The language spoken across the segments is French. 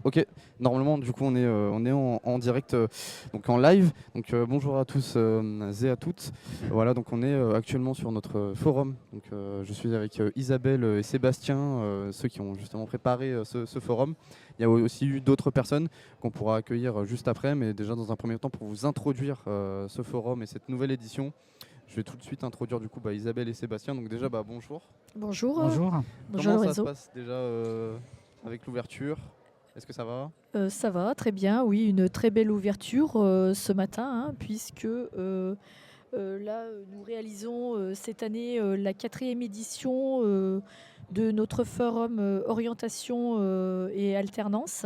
Ok, normalement du coup on est en direct, donc en live. Donc bonjour à tous et à toutes. Voilà, donc on est actuellement sur notre forum. Donc je suis avec Isabelle et Sébastien, ceux qui ont justement préparé ce forum. Il y a aussi eu d'autres personnes qu'on pourra accueillir juste après, mais déjà dans un premier temps pour vous introduire ce forum et cette nouvelle édition. Je vais tout de suite introduire du coup Isabelle et Sébastien. Donc déjà bonjour. Bonjour, Bonjour. bonjour Comment ça se Lorenzo. passe déjà avec l'ouverture? Est-ce que ça va? Ça va, très bien. Oui, une très belle ouverture ce matin, puisque là, nous réalisons cette année la 4e édition de notre forum orientation et alternance.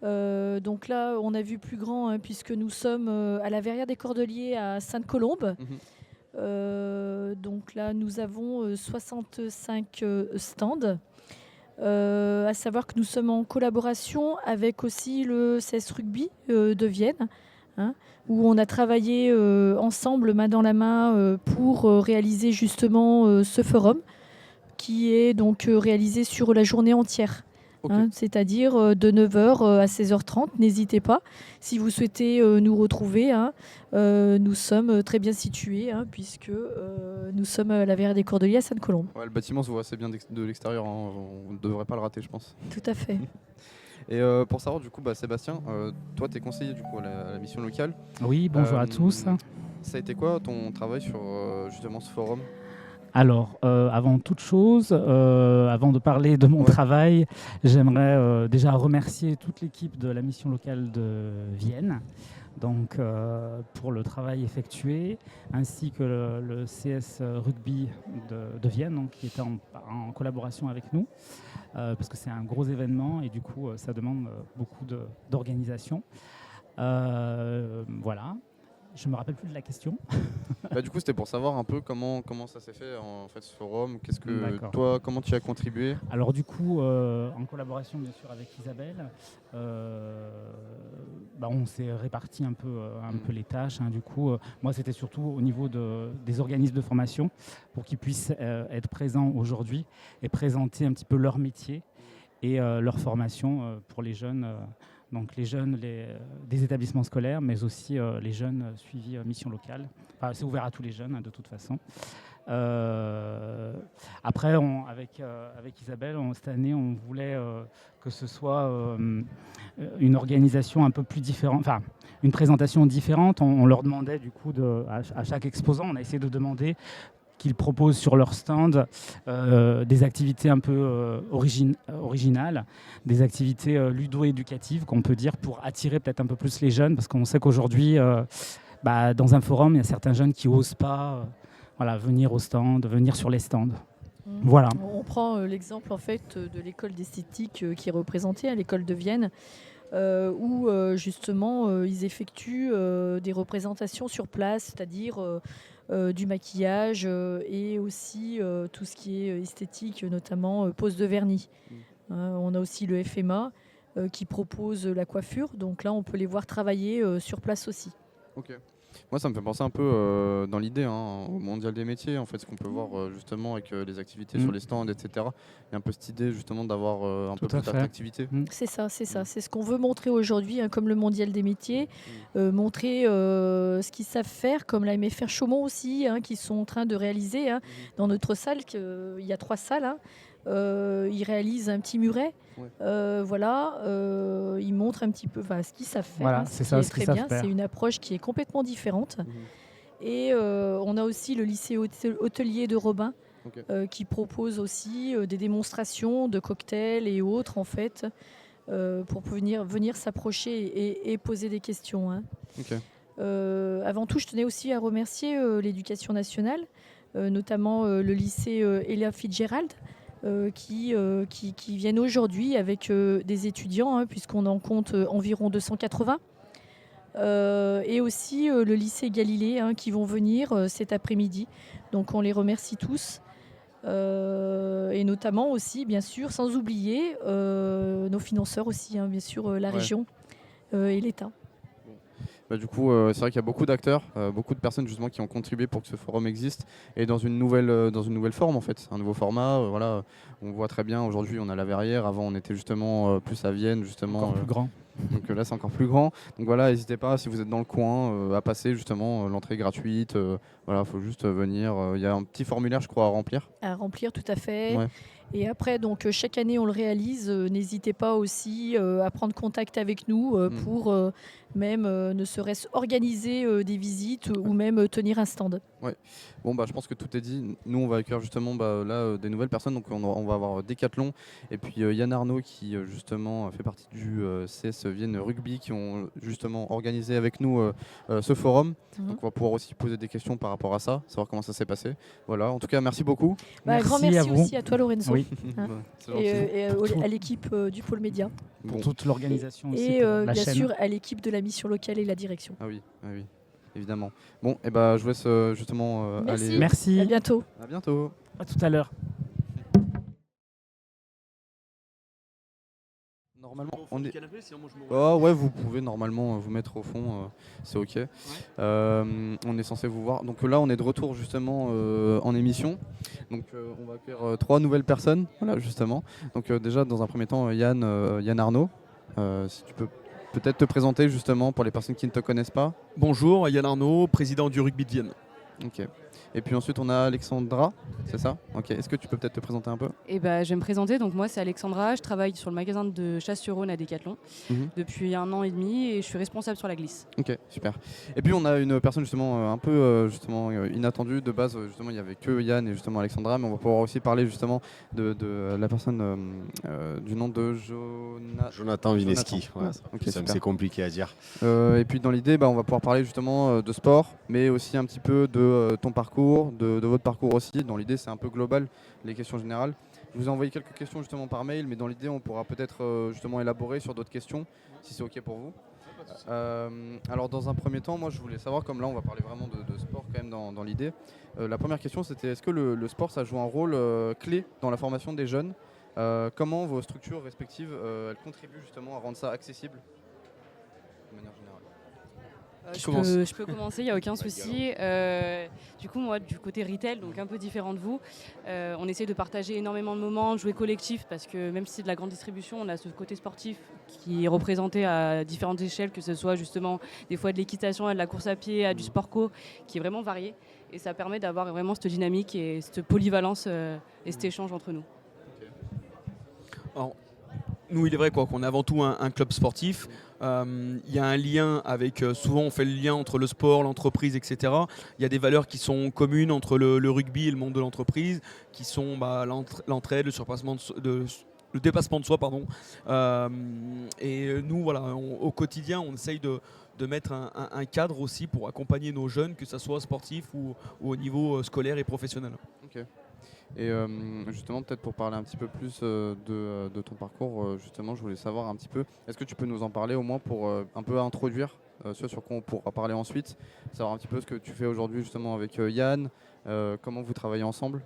Donc là, on a vu plus grand, puisque nous sommes à la Verrière des Cordeliers à Sainte-Colombe. Mhm. Donc là, nous avons 65 stands. À savoir que nous sommes en collaboration avec aussi le CS Rugby de Vienne, où on a travaillé ensemble main dans la main pour réaliser justement ce forum qui est donc réalisé sur la journée entière. Ok. C'est-à-dire de 9h à 16h30. N'hésitez pas. Si vous souhaitez nous retrouver, nous sommes très bien situés, puisque nous sommes à la Verrière des Cordeliers à Sainte-Colombe. Ouais, le bâtiment se voit assez bien de l'extérieur, hein. On ne devrait pas le rater, je pense. Tout à fait. Et pour savoir, du coup, Sébastien, toi, tu es conseiller du coup, à la mission locale. Oui, bonjour à tous. Ça a été quoi ton travail sur justement ce forum? Alors, avant toute chose, avant de parler de mon travail, j'aimerais déjà remercier toute l'équipe de la mission locale de Vienne, donc, pour le travail effectué, ainsi que le CS Rugby de Vienne, donc, qui était en collaboration avec nous, parce que c'est un gros événement et du coup, ça demande beaucoup d'organisation. Voilà. Je ne me rappelle plus de la question. Du coup, c'était pour savoir un peu comment ça s'est fait en fait ce forum. Qu'est-ce que D'accord. toi, comment tu y as contribué? Alors du coup, en collaboration bien sûr avec Isabelle, on s'est réparti un peu les tâches. Du coup, moi c'était surtout au niveau des organismes de formation pour qu'ils puissent être présents aujourd'hui et présenter un petit peu leur métier et leur formation pour les jeunes. Donc les jeunes des établissements scolaires, mais aussi les jeunes suivis mission locale. Enfin, c'est ouvert à tous les jeunes, de toute façon. Après, avec Isabelle, cette année, on voulait que ce soit une organisation un peu plus différente, enfin, une présentation différente. On leur demandait, du coup, à chaque exposant, on a essayé de demander qu'ils proposent sur leur stand des activités un peu originales, des activités ludo-éducatives, qu'on peut dire, pour attirer peut-être un peu plus les jeunes, parce qu'on sait qu'aujourd'hui, dans un forum, il y a certains jeunes qui n'osent pas venir au stand, venir sur les stands. Voilà. On prend l'exemple en fait de l'école d'esthétique qui est représentée à l'école de Vienne, où justement ils effectuent des représentations sur place, c'est-à-dire du maquillage et aussi tout ce qui est esthétique, notamment pose de vernis. On a aussi le FMA qui propose la coiffure, donc là on peut les voir travailler sur place aussi. Ok. Moi, ça me fait penser un peu dans l'idée au mondial des métiers, en fait, ce qu'on peut voir justement avec les activités sur les stands, etc. Il y a un peu cette idée justement d'avoir un peu plus d'attractivité. C'est ça. C'est ce qu'on veut montrer aujourd'hui, comme le mondial des métiers, montrer ce qu'ils savent faire, comme la MFR Chaumont aussi, qui sont en train de réaliser dans notre salle. Il y a 3 salles. Ils réalisent un petit muret. Ils montrent un petit peu ce qu'ils savent faire. Voilà, c'est ça, ce qui est très bien. C'est une approche qui est complètement différente. Et on a aussi le lycée hôtelier de Robin qui propose aussi des démonstrations de cocktails et autres en fait pour venir s'approcher et poser des questions. Avant tout, je tenais aussi à remercier l'éducation nationale, notamment le lycée Ella Fitzgerald, qui viennent aujourd'hui avec des étudiants, puisqu'on en compte environ 280. Et aussi le lycée Galilée qui vont venir cet après-midi. Donc on les remercie tous. Et notamment aussi, bien sûr, sans oublier nos financeurs aussi, bien sûr, la région et l'État. Du coup, c'est vrai qu'il y a beaucoup d'acteurs, beaucoup de personnes justement qui ont contribué pour que ce forum existe et dans une nouvelle forme en fait, un nouveau format. Voilà, on voit très bien aujourd'hui, on a la Verrière. Avant, on était justement plus à Vienne, justement. Encore plus grand. Donc là, c'est encore plus grand. Donc voilà, n'hésitez pas si vous êtes dans le coin à passer justement. L'entrée est gratuite. Voilà, faut juste venir. Il y a un petit formulaire, je crois, à remplir. À remplir, tout à fait. Ouais. Et après, donc chaque année, on le réalise. N'hésitez pas aussi à prendre contact avec nous pour même ne serait-ce organiser des visites ou même tenir un stand. Ouais. Bon, je pense que tout est dit. Nous, on va accueillir justement là des nouvelles personnes. Donc, on va avoir Decathlon et puis Yann Arnaud qui justement fait partie du CS Vienne Rugby qui ont justement organisé avec nous ce forum. Donc, on va pouvoir aussi poser des questions par rapport à ça, savoir comment ça s'est passé. Voilà. En tout cas, merci beaucoup. Grand merci aussi à toi, Lorenzo. Oui. Et à l'équipe du pôle média. Pour toute l'organisation aussi. Et la bien chaîne. sûr à l'équipe de la mission locale et la direction. Ah oui. Évidemment. Bon, je vous laisse justement aller. Merci. À bientôt. À bientôt. À tout à l'heure. Normalement, on est. Ouais, vous pouvez normalement vous mettre au fond, c'est ok. Ouais. On est censé vous voir. Donc là, on est de retour justement en émission. Donc on va faire 3 nouvelles personnes, voilà justement. Donc déjà, dans un premier temps, Yann Arnaud, si tu peux peut-être te présenter justement pour les personnes qui ne te connaissent pas. Bonjour, Yann Arnaud, président du rugby de Vienne. Ok. Et puis ensuite, on a Alexandra, c'est ça? Ok. Est-ce que tu peux peut-être te présenter un peu? Je vais me présenter. Donc moi, c'est Alexandra. Je travaille sur le magasin de Chasse-sur-Rhône à Decathlon depuis 1 an et demi et je suis responsable sur la glisse. Ok, super. Et puis on a une personne justement un peu inattendue. De base, justement, il n'y avait que Yann et justement Alexandra, mais on va pouvoir aussi parler justement de la personne du nom de Jonathan Vineski. Ouais. Okay, c'est compliqué à dire. Et puis dans l'idée, on va pouvoir parler justement de sport, mais aussi un petit peu de ton parcours, de votre parcours aussi. Dans l'idée, c'est un peu global, les questions générales. Je vous ai envoyé quelques questions justement par mail, mais dans l'idée, on pourra peut-être justement élaborer sur d'autres questions, si c'est ok pour vous. Alors dans un premier temps, moi je voulais savoir, comme là on va parler vraiment de sport quand même dans l'idée. La première question, c'était est-ce que le sport, ça joue un rôle clé dans la formation des jeunes? Comment vos structures respectives elles contribuent justement à rendre ça accessible de manière générale? Je peux commencer, il n'y a aucun souci. Du coup, moi, du côté retail, donc un peu différent de vous, on essaie de partager énormément de moments, de jouer collectif, parce que même si c'est de la grande distribution, on a ce côté sportif qui est représenté à différentes échelles, que ce soit justement des fois de l'équitation, à de la course à pied, à du sport co, qui est vraiment varié. Et ça permet d'avoir vraiment cette dynamique et cette polyvalence et cet échange entre nous. Alors, nous, il est vrai qu'on est avant tout un club sportif. Il y a un lien avec, souvent on fait le lien entre le sport, l'entreprise, etc. Il y a des valeurs qui sont communes entre le rugby et le monde de l'entreprise, qui sont l'entraide, le dépassement de soi, pardon. Et nous, voilà, au quotidien, on essaye de mettre un cadre aussi pour accompagner nos jeunes, que ce soit sportif ou au niveau scolaire et professionnel. Okay. Et justement, peut-être pour parler un petit peu plus de ton parcours, justement, je voulais savoir un petit peu, est-ce que tu peux nous en parler au moins pour un peu introduire ce sur quoi on pourra parler ensuite, savoir un petit peu ce que tu fais aujourd'hui justement avec Yann, comment vous travaillez ensemble?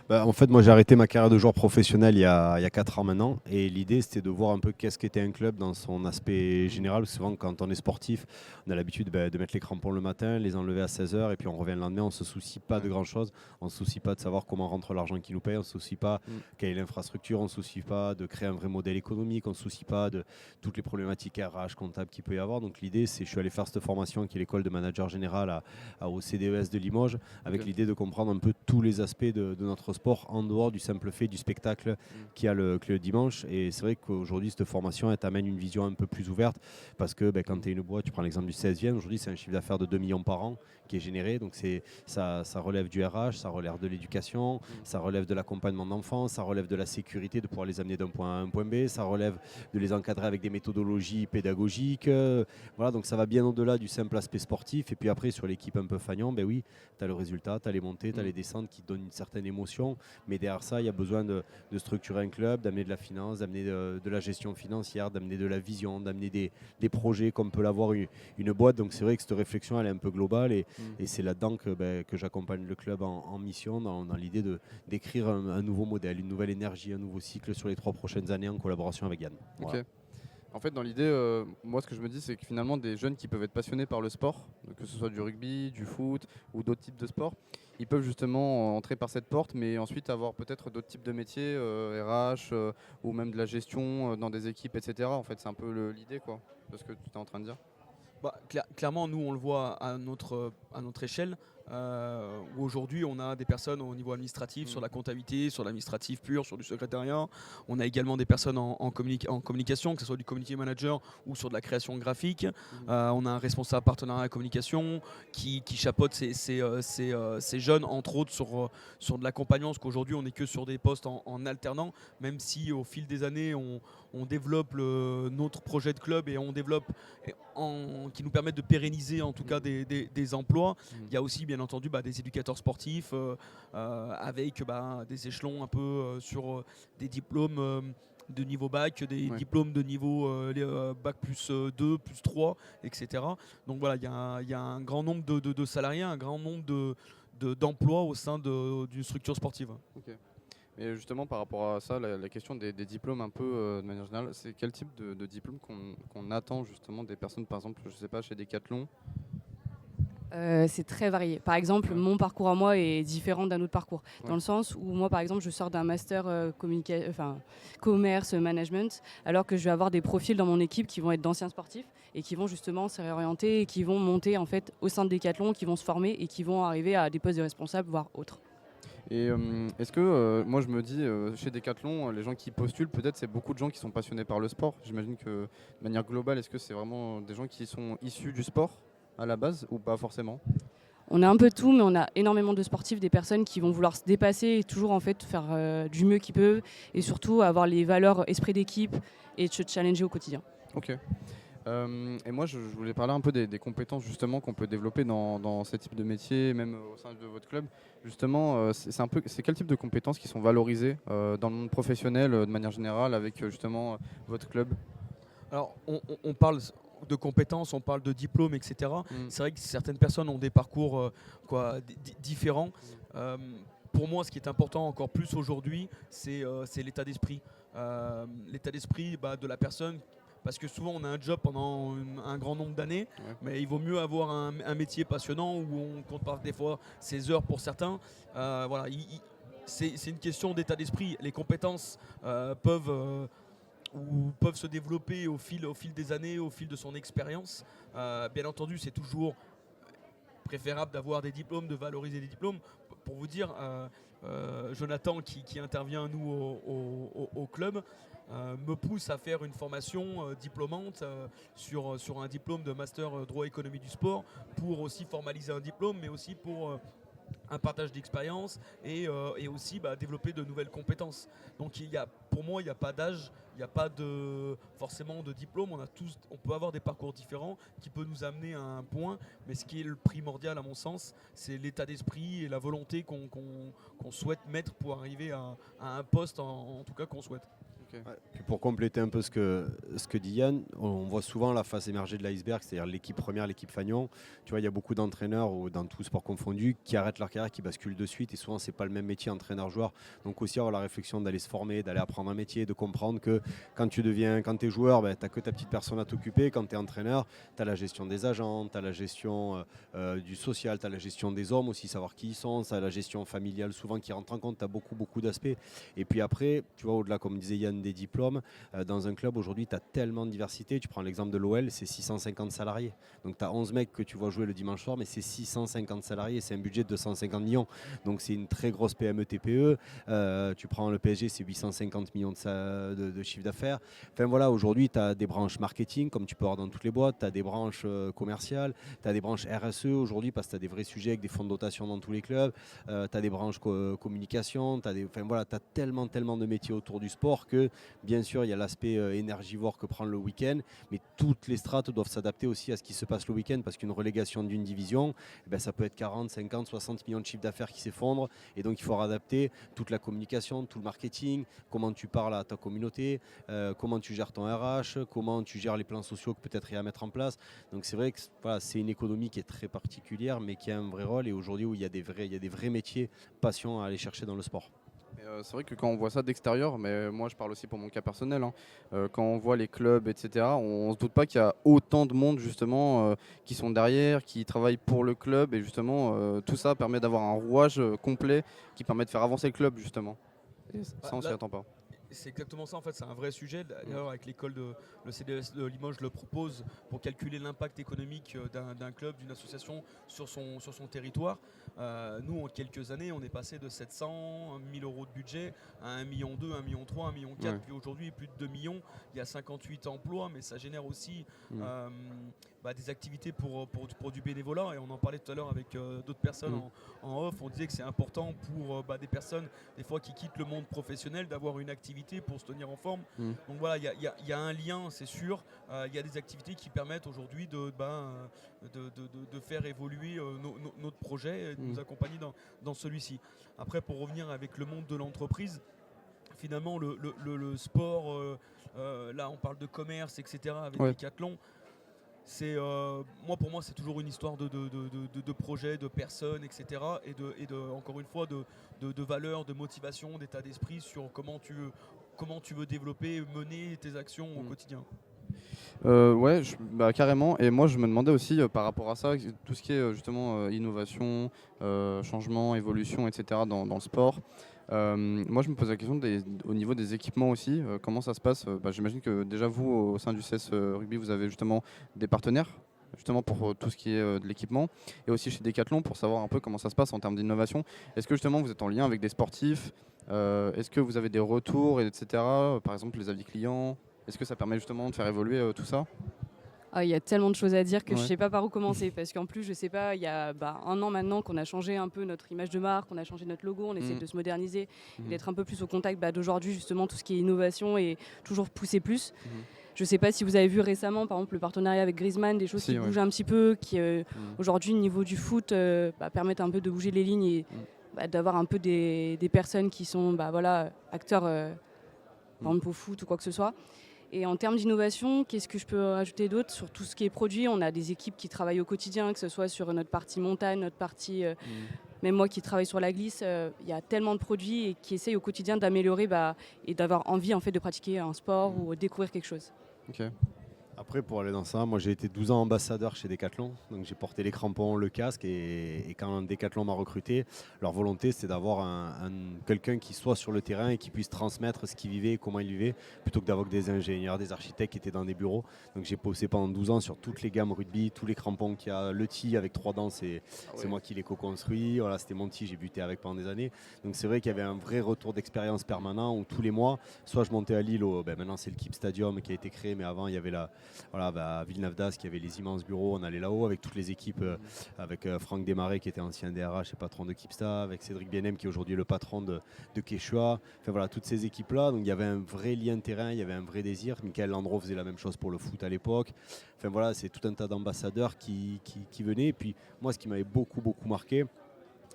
En fait, moi j'ai arrêté ma carrière de joueur professionnel il y a 4 ans maintenant, et l'idée c'était de voir un peu qu'est-ce qu'était un club dans son aspect général. Souvent quand on est sportif, on a l'habitude de mettre les crampons le matin, les enlever à 16h et puis on revient le lendemain, on ne se soucie pas de grand chose, on ne se soucie pas de savoir comment rentre l'argent qui nous paye, on ne se soucie pas quelle est l'infrastructure, on ne se soucie pas de créer un vrai modèle économique, on ne se soucie pas de toutes les problématiques RH, comptables qu'il peut y avoir. Donc l'idée c'est, je suis allé faire cette formation qui est l'école de manager général au CDES de Limoges, avec l'idée de comprendre un peu tous les aspects de notre sport en dehors du simple fait du spectacle qu'il y a le dimanche. Et c'est vrai qu'aujourd'hui cette formation elle t'amène une vision un peu plus ouverte, parce que quand tu es une boîte, tu prends l'exemple du 16e, aujourd'hui c'est un chiffre d'affaires de 2 millions par an qui est généré, donc ça relève du RH, ça relève de l'éducation, ça relève de l'accompagnement d'enfants, ça relève de la sécurité, de pouvoir les amener d'un point A à un point B, ça relève de les encadrer avec des méthodologies pédagogiques, voilà, donc ça va bien au-delà du simple aspect sportif. Et puis après sur l'équipe un peu fagnon, oui, tu as le résultat, tu as les montées, tu as les descentes qui donnent une certaine émotion, mais derrière ça il y a besoin de structurer un club, d'amener de la finance, d'amener de la gestion financière, d'amener de la vision, d'amener des projets comme peut l'avoir une boîte. Donc c'est vrai que cette réflexion elle est un peu globale, et c'est là-dedans que j'accompagne le club en mission, dans l'idée d'écrire un nouveau modèle, une nouvelle énergie, un nouveau cycle sur les 3 prochaines années en collaboration avec Yann. Voilà. Ok. En fait, dans l'idée, moi, ce que je me dis, c'est que finalement, des jeunes qui peuvent être passionnés par le sport, que ce soit du rugby, du foot ou d'autres types de sports, ils peuvent justement entrer par cette porte, mais ensuite avoir peut-être d'autres types de métiers, RH ou même de la gestion dans des équipes, etc. En fait, c'est un peu l'idée, quoi, de ce que tu es en train de dire. Clairement, nous, on le voit à notre échelle, où aujourd'hui, on a des personnes au niveau administratif, sur la comptabilité, sur l'administratif pur, sur du secrétariat. On a également des personnes en communication, que ce soit du community manager ou sur de la création graphique. On a un responsable partenariat communication qui chapeaute ces jeunes, entre autres, sur de l'accompagnement, parce qu'aujourd'hui, on n'est que sur des postes en alternant, même si au fil des années, on développe notre projet de club et on développe qui nous permettent de pérenniser en tout cas des emplois. Il y a aussi bien entendu des éducateurs sportifs avec des échelons un peu sur des diplômes de niveau bac, des diplômes de niveau bac plus 2, plus 3, etc. Donc voilà, il y a un grand nombre de salariés, un grand nombre d'emplois au sein d'une structure sportive. Okay. Et justement, par rapport à ça, la question des diplômes un peu de manière générale, c'est quel type de diplôme qu'on attend justement des personnes, par exemple, je sais pas, chez Decathlon? C'est très varié. Par exemple, mon parcours à moi est différent d'un autre parcours. Dans le sens où moi, par exemple, je sors d'un master commerce, management, alors que je vais avoir des profils dans mon équipe qui vont être d'anciens sportifs et qui vont justement se réorienter et qui vont monter en fait au sein de Decathlon, qui vont se former et qui vont arriver à des postes de responsables, voire autres. Et est-ce que, moi je me dis, chez Decathlon, les gens qui postulent, peut-être c'est beaucoup de gens qui sont passionnés par le sport. J'imagine que de manière globale, est-ce que c'est vraiment des gens qui sont issus du sport à la base ou pas forcément? On a un peu tout, mais on a énormément de sportifs, des personnes qui vont vouloir se dépasser et toujours en fait faire du mieux qu'ils peuvent et surtout avoir les valeurs esprit d'équipe et se challenger au quotidien. Ok. Et moi, je voulais parler un peu des compétences justement qu'on peut développer dans ce type de métier, même au sein de votre club. Justement, c'est quel type de compétences qui sont valorisées dans le monde professionnel de manière générale avec justement votre club? Alors, on parle de compétences, on parle de diplômes, etc. C'est vrai que certaines personnes ont des parcours différents. Pour moi, ce qui est important encore plus aujourd'hui, c'est l'état d'esprit. L'état d'esprit de la personne. Parce que souvent on a un job pendant un grand nombre d'années, mais il vaut mieux avoir un métier passionnant où on compte pas des fois ses heures pour certains. Voilà, c'est une question d'état d'esprit. Les compétences peuvent se développer au fil des années, au fil de son expérience. Bien entendu, c'est toujours préférable d'avoir des diplômes, de valoriser des diplômes. Pour vous dire, Jonathan qui intervient nous au club, me pousse à faire une formation diplômante sur un diplôme de master droit économie du sport pour aussi formaliser un diplôme, mais aussi pour un partage d'expérience et aussi développer de nouvelles compétences. Donc pour moi, il n'y a pas d'âge, il n'y a pas forcément de diplôme. On peut avoir des parcours différents qui peuvent nous amener à un point, mais ce qui est le primordial à mon sens, c'est l'état d'esprit et la volonté qu'on souhaite mettre pour arriver à un poste en tout cas qu'on souhaite. Ouais. Puis pour compléter un peu ce que dit Yann, on voit souvent la face émergée de l'iceberg, c'est-à-dire l'équipe première, l'équipe fanion. Tu vois, il y a beaucoup d'entraîneurs, dans tout sport confondu, qui arrêtent leur carrière, qui basculent de suite, et souvent c'est pas le même métier entraîneur-joueur. Donc aussi avoir la réflexion d'aller se former, d'aller apprendre un métier, de comprendre que quand tu es joueur, tu n'as que ta petite personne à t'occuper. Quand tu es entraîneur, tu as la gestion des agents, tu as la gestion du social, tu as la gestion des hommes aussi, savoir qui ils sont, tu as la gestion familiale souvent qui rentre en compte, tu as beaucoup d'aspects. Et puis après, tu vois, au-delà, comme disait Yann, des diplômes, dans un club aujourd'hui tu as tellement de diversité. Tu prends l'exemple de l'OL, c'est 650 salariés, donc tu as 11 mecs que tu vois jouer le dimanche soir, mais c'est 650 salariés, c'est un budget de 250 millions, donc c'est une très grosse PME TPE. Tu prends le PSG, c'est 850 millions de chiffre d'affaires. Enfin voilà, aujourd'hui tu as des branches marketing comme tu peux avoir dans toutes les boîtes, tu as des branches commerciales, tu as des branches RSE aujourd'hui parce que tu as des vrais sujets avec des fonds de dotation dans tous les clubs, tu as des branches communication, tu as tellement de métiers autour du sport que bien sûr, il y a l'aspect énergivore que prend le week-end, mais toutes les strates doivent s'adapter aussi à ce qui se passe le week-end, parce qu'une relégation d'une division, ça peut être 40, 50, 60 millions de chiffres d'affaires qui s'effondrent, et donc il faut adapter toute la communication, tout le marketing, comment tu parles à ta communauté, comment tu gères ton RH, comment tu gères les plans sociaux que peut-être il y a à mettre en place. Donc c'est vrai que c'est une économie qui est très particulière, mais qui a un vrai rôle, et aujourd'hui où il y a des vrais métiers, passion à aller chercher dans le sport. C'est vrai que quand on voit ça d'extérieur, mais moi je parle aussi pour mon cas personnel, hein, quand on voit les clubs, etc., on ne se doute pas qu'il y a autant de monde justement qui sont derrière, qui travaillent pour le club, et justement tout ça permet d'avoir un rouage complet qui permet de faire avancer le club justement. Et ça on s'y attend pas. C'est exactement ça, en fait, c'est un vrai sujet. D'ailleurs, avec l'école le CDS de Limoges le propose pour calculer l'impact économique d'un club, d'une association sur son territoire. Nous, en quelques années, on est passé de 700 000 euros de budget à 1,2 million, 1,3 million, 1,4 million, Ouais. puis aujourd'hui plus de 2 millions. Il y a 58 emplois, mais ça génère aussi des activités pour du bénévolat. Et on en parlait tout à l'heure avec d'autres personnes en off. On disait que c'est important pour des personnes, des fois, qui quittent le monde professionnel, d'avoir une activité pour se tenir en forme. Donc voilà, il y a un lien, c'est sûr. Il y a des activités qui permettent aujourd'hui de faire évoluer notre projet et de nous accompagner dans celui-ci. Après, pour revenir avec le monde de l'entreprise, finalement, le sport, là on parle de commerce, etc., avec Decathlon. Pour moi, c'est toujours une histoire de projet, de personnes, etc. Et encore une fois, de valeurs, de motivation, d'état d'esprit sur comment tu veux développer, mener tes actions au quotidien. Carrément. Et moi, je me demandais aussi par rapport à ça, tout ce qui est justement innovation, changement, évolution, etc. dans le sport. Moi, je me pose la question au niveau des équipements aussi. Comment ça se passe? J'imagine que déjà vous, au sein du CS Rugby, vous avez justement des partenaires justement pour tout ce qui est de l'équipement, et aussi chez Decathlon pour savoir un peu comment ça se passe en termes d'innovation. Est-ce que justement vous êtes en lien avec des sportifs? Est-ce que vous avez des retours, etc. Par exemple les avis clients? Est-ce que ça permet justement de faire évoluer tout ça? Il y a tellement de choses à dire que je ne sais pas par où commencer, parce qu'en plus, je sais pas, il y a 1 an maintenant qu'on a changé un peu notre image de marque, on a changé notre logo, on essaie de se moderniser et d'être un peu plus au contact d'aujourd'hui, justement, tout ce qui est innovation et toujours pousser plus. Je ne sais pas si vous avez vu récemment, par exemple, le partenariat avec Griezmann, des choses qui bougent un petit peu, qui aujourd'hui, au niveau du foot, permettent un peu de bouger les lignes et d'avoir un peu des personnes qui sont acteurs, par exemple, au foot ou quoi que ce soit. Et en termes d'innovation, qu'est-ce que je peux rajouter d'autre? Sur tout ce qui est produit, on a des équipes qui travaillent au quotidien, que ce soit sur notre partie montagne, notre partie... Même moi qui travaille sur la glisse, il y a tellement de produits et qui essayent au quotidien d'améliorer et d'avoir envie en fait, de pratiquer un sport ou découvrir quelque chose. Okay. Après, pour aller dans ça, moi j'ai été 12 ans ambassadeur chez Decathlon, donc j'ai porté les crampons, le casque, et quand Decathlon m'a recruté, leur volonté c'était d'avoir quelqu'un qui soit sur le terrain et qui puisse transmettre ce qu'il vivait, comment il vivait, plutôt que d'avoir des ingénieurs, des architectes qui étaient dans des bureaux. Donc j'ai bossé pendant 12 ans sur toutes les gammes rugby, tous les crampons qu'il y a, le tee avec 3 dents, c'est moi qui l'ai co-construit, voilà, c'était mon tee, j'ai buté avec pendant des années. Donc c'est vrai qu'il y avait un vrai retour d'expérience permanent où tous les mois, soit je montais à Lille, maintenant c'est le Keep Stadium qui a été créé, mais avant il y avait à Villeneuve d'Ascq, il y avait les immenses bureaux, on allait là-haut avec toutes les équipes, avec Franck Desmarais qui était ancien DRH et patron de Keepsta, avec Cédric Bienem qui est aujourd'hui le patron de Quechua, enfin voilà, toutes ces équipes-là, donc il y avait un vrai lien de terrain, il y avait un vrai désir. Michael Landreau faisait la même chose pour le foot à l'époque, enfin voilà, c'est tout un tas d'ambassadeurs qui venaient, et puis moi ce qui m'avait beaucoup marqué,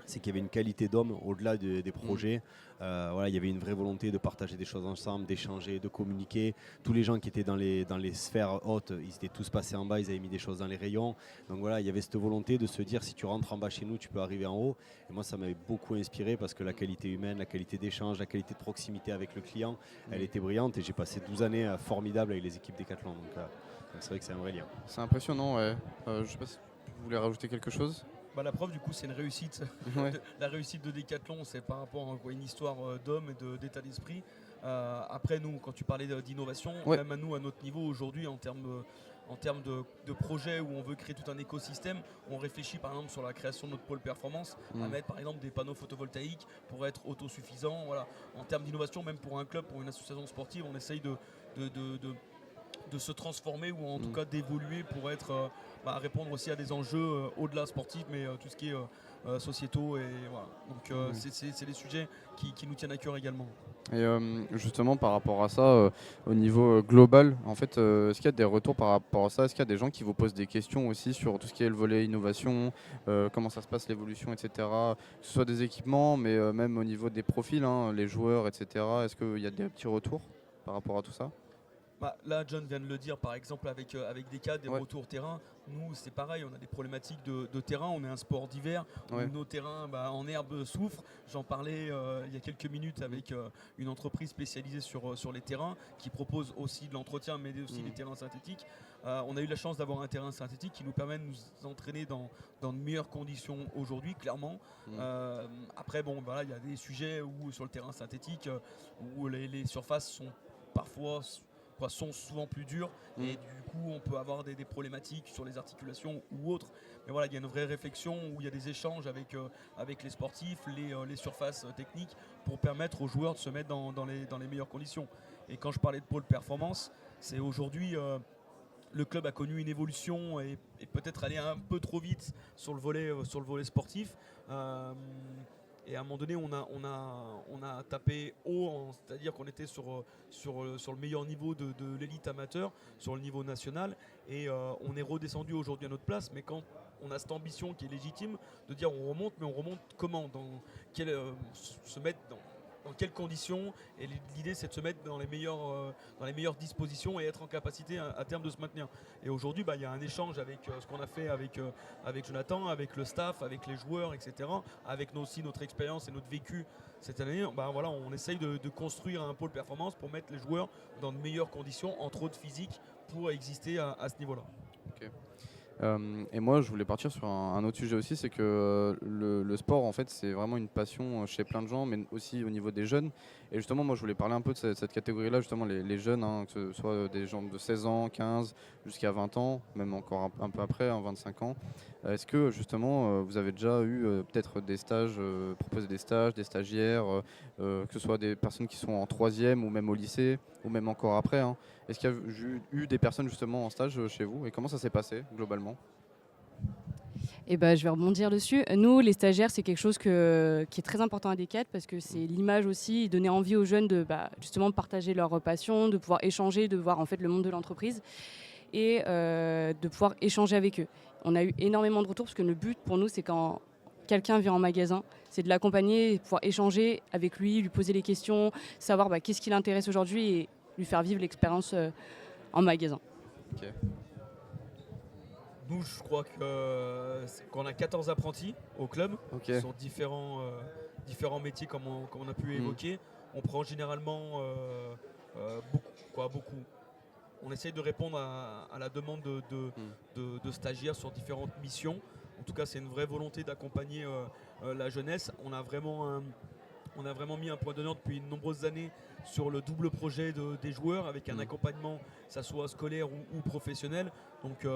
c'est qu'il y avait une qualité d'homme au-delà des projets. Il y avait une vraie volonté de partager des choses ensemble, d'échanger, de communiquer. Tous les gens qui étaient dans les sphères hautes, ils étaient tous passés en bas, ils avaient mis des choses dans les rayons. Donc voilà, il y avait cette volonté de se dire si tu rentres en bas chez nous, tu peux arriver en haut. Et moi, ça m'avait beaucoup inspiré parce que la qualité humaine, la qualité d'échange, la qualité de proximité avec le client, elle était brillante. Et j'ai passé 12 années formidables avec les équipes Decathlon. Donc c'est vrai que c'est un vrai lien. C'est impressionnant, ouais. Je sais pas si vous voulez rajouter quelque chose? La preuve, du coup, c'est une réussite. La réussite de Decathlon, c'est par rapport à une histoire d'homme et d'état d'esprit. Après, nous, quand tu parlais d'innovation, même à nous, à notre niveau aujourd'hui, en termes de projet où on veut créer tout un écosystème, on réfléchit par exemple sur la création de notre pôle performance, à mettre par exemple des panneaux photovoltaïques pour être autosuffisant. Voilà. En termes d'innovation, même pour un club, pour une association sportive, on essaye de se transformer ou en tout cas d'évoluer pour être répondre aussi à des enjeux au-delà sportifs, mais tout ce qui est sociétaux. Et voilà. Donc c'est des sujets qui nous tiennent à cœur également. Et justement par rapport à ça, au niveau global, en fait, est-ce qu'il y a des retours par rapport à ça? Est-ce qu'il y a des gens qui vous posent des questions aussi sur tout ce qui est le volet innovation, comment ça se passe, l'évolution, etc. Que ce soit des équipements, mais même au niveau des profils, les joueurs, etc. Est-ce qu'il y a des petits retours par rapport à tout ça? Là, John vient de le dire, par exemple, avec des cas, des retours terrain. Nous, c'est pareil, on a des problématiques de terrain. On est un sport d'hiver où nos terrains en herbe souffrent. J'en parlais il y a quelques minutes avec une entreprise spécialisée sur les terrains qui propose aussi de l'entretien, mais aussi des terrains synthétiques. On a eu la chance d'avoir un terrain synthétique qui nous permet de nous entraîner dans de meilleures conditions aujourd'hui, clairement. Après, il y a des sujets où sur le terrain synthétique, où les surfaces sont parfois sont souvent plus dures et du coup on peut avoir des problématiques sur les articulations ou autres. Mais voilà, il y a une vraie réflexion où il y a des échanges avec les sportifs, les surfaces techniques pour permettre aux joueurs de se mettre dans les meilleures conditions. Et quand je parlais de pôle performance, c'est aujourd'hui le club a connu une évolution et peut-être allé un peu trop vite sur le volet sportif. Et à un moment donné, on a tapé haut, c'est-à-dire qu'on était sur le meilleur niveau de l'élite amateur, sur le niveau national. Et on est redescendu aujourd'hui à notre place. Mais quand on a cette ambition qui est légitime de dire on remonte, mais on remonte comment, se mettre dans quelles conditions. Et l'idée, c'est de se mettre dans les meilleures dispositions et être en capacité à terme de se maintenir. Et aujourd'hui, il y a un échange avec ce qu'on a fait avec Jonathan, avec le staff, avec les joueurs, etc. Avec aussi notre expérience et notre vécu cette année. On essaye de construire un pôle performance pour mettre les joueurs dans de meilleures conditions, entre autres physiques, pour exister à ce niveau-là. Okay. Et moi, je voulais partir sur un autre sujet aussi, c'est que le sport, en fait, c'est vraiment une passion chez plein de gens, mais aussi au niveau des jeunes. Et justement, moi, je voulais parler un peu de cette catégorie-là, justement, les jeunes, que ce soit des gens de 16 ans, 15, jusqu'à 20 ans, même encore un peu après, 25 ans. Est-ce que, justement, vous avez déjà eu peut-être des stages, proposé des stages, des stagiaires, que ce soit des personnes qui sont en 3e ou même au lycée, ou même encore après, Est-ce qu'il y a eu des personnes, justement, en stage chez vous? Et comment ça s'est passé, globalement? Je vais rebondir dessus. Nous, les stagiaires, c'est quelque chose qui est très important à Decat parce que c'est l'image aussi, donner envie aux jeunes de justement partager leur passion, de pouvoir échanger, de voir en fait le monde de l'entreprise et de pouvoir échanger avec eux. On a eu énormément de retours parce que le but pour nous, c'est quand quelqu'un vient en magasin, c'est de l'accompagner, pouvoir échanger avec lui, lui poser les questions, savoir qu'est-ce qui l'intéresse aujourd'hui et lui faire vivre l'expérience en magasin. Okay. Nous, je crois qu'on a 14 apprentis au club sur différents métiers comme on a pu évoquer. On prend généralement beaucoup. On essaye de répondre à la demande de stagiaires sur différentes missions. En tout cas, c'est une vraie volonté d'accompagner la jeunesse. On a vraiment mis un point d'honneur depuis de nombreuses années sur le double projet des joueurs avec un accompagnement, que ça soit scolaire ou professionnel. Donc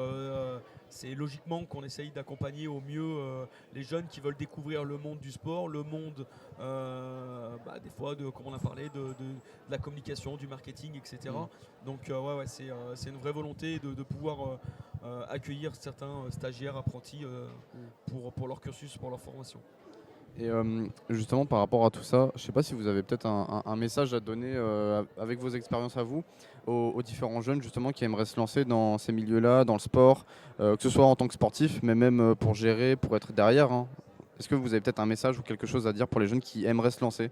c'est logiquement qu'on essaye d'accompagner au mieux les jeunes qui veulent découvrir le monde du sport, le monde des fois, comme on a parlé, de la communication, du marketing, etc. Donc c'est une vraie volonté de pouvoir accueillir certains stagiaires, apprentis pour leur cursus, pour leur formation. Et justement par rapport à tout ça, je ne sais pas si vous avez peut-être un message à donner avec vos expériences à vous aux différents jeunes justement qui aimeraient se lancer dans ces milieux-là, dans le sport, que ce soit en tant que sportif, mais même pour gérer, pour être derrière. Est-ce que vous avez peut-être un message ou quelque chose à dire pour les jeunes qui aimeraient se lancer ?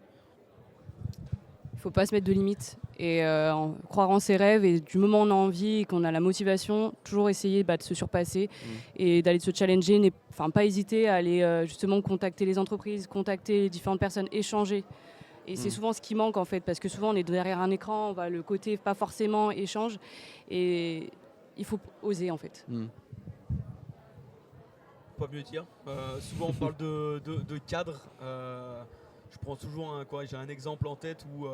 Il ne faut pas se mettre de limites et croire en ses rêves, et du moment où on a envie et qu'on a la motivation, toujours essayer de se surpasser et d'aller se challenger, pas hésiter à aller justement contacter les entreprises, contacter les différentes personnes, échanger. Et c'est souvent ce qui manque en fait, parce que souvent on est derrière un écran, on va le côté pas forcément échange, et il faut oser en fait. Pas mieux dire. Souvent on parle de cadre. Je prends toujours j'ai un exemple en tête où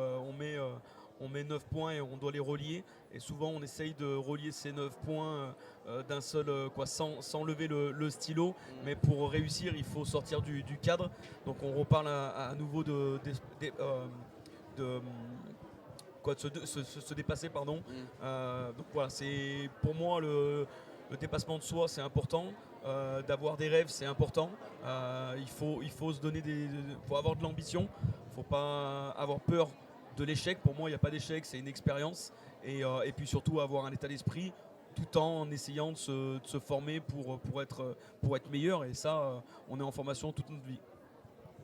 on met 9 points et on doit les relier. Et souvent on essaye de relier ces 9 points d'un seul, sans lever le stylo. Mais pour réussir, il faut sortir du cadre. Donc on reparle à nouveau de se dépasser. Pardon. Donc voilà, c'est pour moi le dépassement de soi, c'est important. D'avoir des rêves, c'est important. Il faut se donner faut avoir de l'ambition. Il ne faut pas avoir peur de l'échec. Pour moi, il n'y a pas d'échec, c'est une expérience. Et puis surtout avoir un état d'esprit tout en essayant de se former pour être meilleur. Et ça, on est en formation toute notre vie.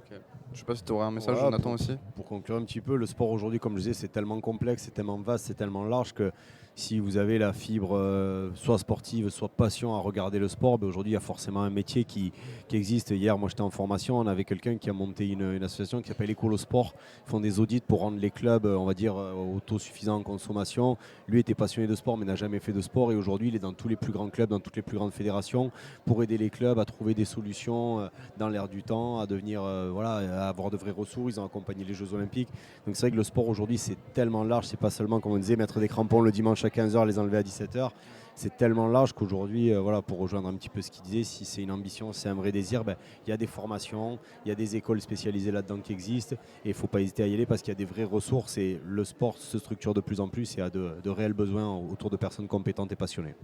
Okay. Je ne sais pas si tu aurais un message, Jonathan, aussi. Pour conclure un petit peu, le sport aujourd'hui, comme je disais, c'est tellement complexe, c'est tellement vaste, c'est tellement large que si vous avez la fibre soit sportive, soit passion à regarder le sport, aujourd'hui il y a forcément un métier qui existe. Hier, moi j'étais en formation, on avait quelqu'un qui a monté une association qui s'appelle Écolo Sport. Ils font des audits pour rendre les clubs, on va dire, autosuffisants en consommation. Lui était passionné de sport mais n'a jamais fait de sport et aujourd'hui il est dans tous les plus grands clubs, dans toutes les plus grandes fédérations pour aider les clubs à trouver des solutions dans l'air du temps, à devenir, à avoir de vraies ressources. Ils ont accompagné les Jeux Olympiques. Donc c'est vrai que le sport aujourd'hui c'est tellement large, c'est pas seulement comme on disait mettre des crampons le dimanche à 15h, les enlever à 17h. C'est tellement large qu'aujourd'hui, pour rejoindre un petit peu ce qu'il disait, si c'est une ambition, c'est un vrai désir, il y a des formations, il y a des écoles spécialisées là-dedans qui existent et il ne faut pas hésiter à y aller parce qu'il y a des vraies ressources et le sport se structure de plus en plus et a de réels besoins autour de personnes compétentes et passionnées.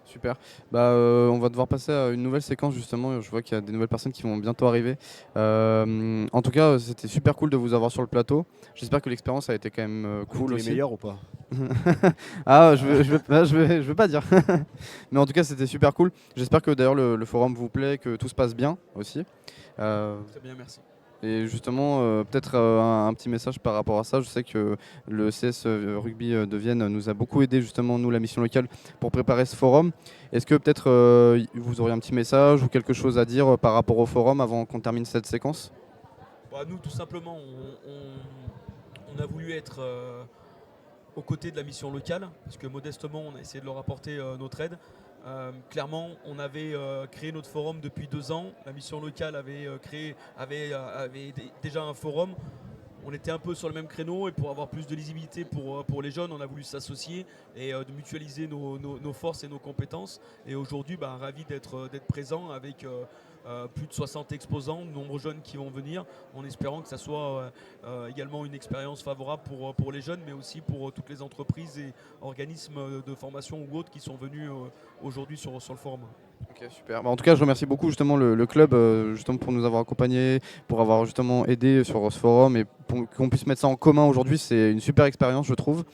Super. On va devoir passer à une nouvelle séquence justement. Je vois qu'il y a des nouvelles personnes qui vont bientôt arriver. En tout cas, c'était super cool de vous avoir sur le plateau. J'espère que l'expérience a été quand même cool aussi. Les meilleurs ou pas? Je veux pas dire. Mais en tout cas, c'était super cool. J'espère que d'ailleurs le forum vous plaît, que tout se passe bien aussi. Très bien, merci. Et justement, peut-être un petit message par rapport à ça. Je sais que le CS Rugby de Vienne nous a beaucoup aidé, justement, nous, la mission locale, pour préparer ce forum. Est-ce que peut-être vous auriez un petit message ou quelque chose à dire par rapport au forum avant qu'on termine cette séquence? Nous, tout simplement, on a voulu être aux côtés de la mission locale, parce que modestement, on a essayé de leur apporter notre aide. Clairement, on avait créé notre forum depuis 2 ans. La mission locale avait déjà un forum. On était un peu sur le même créneau et pour avoir plus de lisibilité pour les jeunes, on a voulu s'associer et de mutualiser nos forces et nos compétences. Et aujourd'hui, ravi d'être présent avec plus de 60 exposants, de nombreux jeunes qui vont venir, en espérant que ça soit également une expérience favorable pour les jeunes, mais aussi pour toutes les entreprises et organismes de formation ou autres qui sont venus aujourd'hui sur le forum. Ok, super. En tout cas, je remercie beaucoup justement le club justement pour nous avoir accompagnés, pour avoir justement aidé sur ce forum et pour qu'on puisse mettre ça en commun aujourd'hui. C'est une super expérience, je trouve.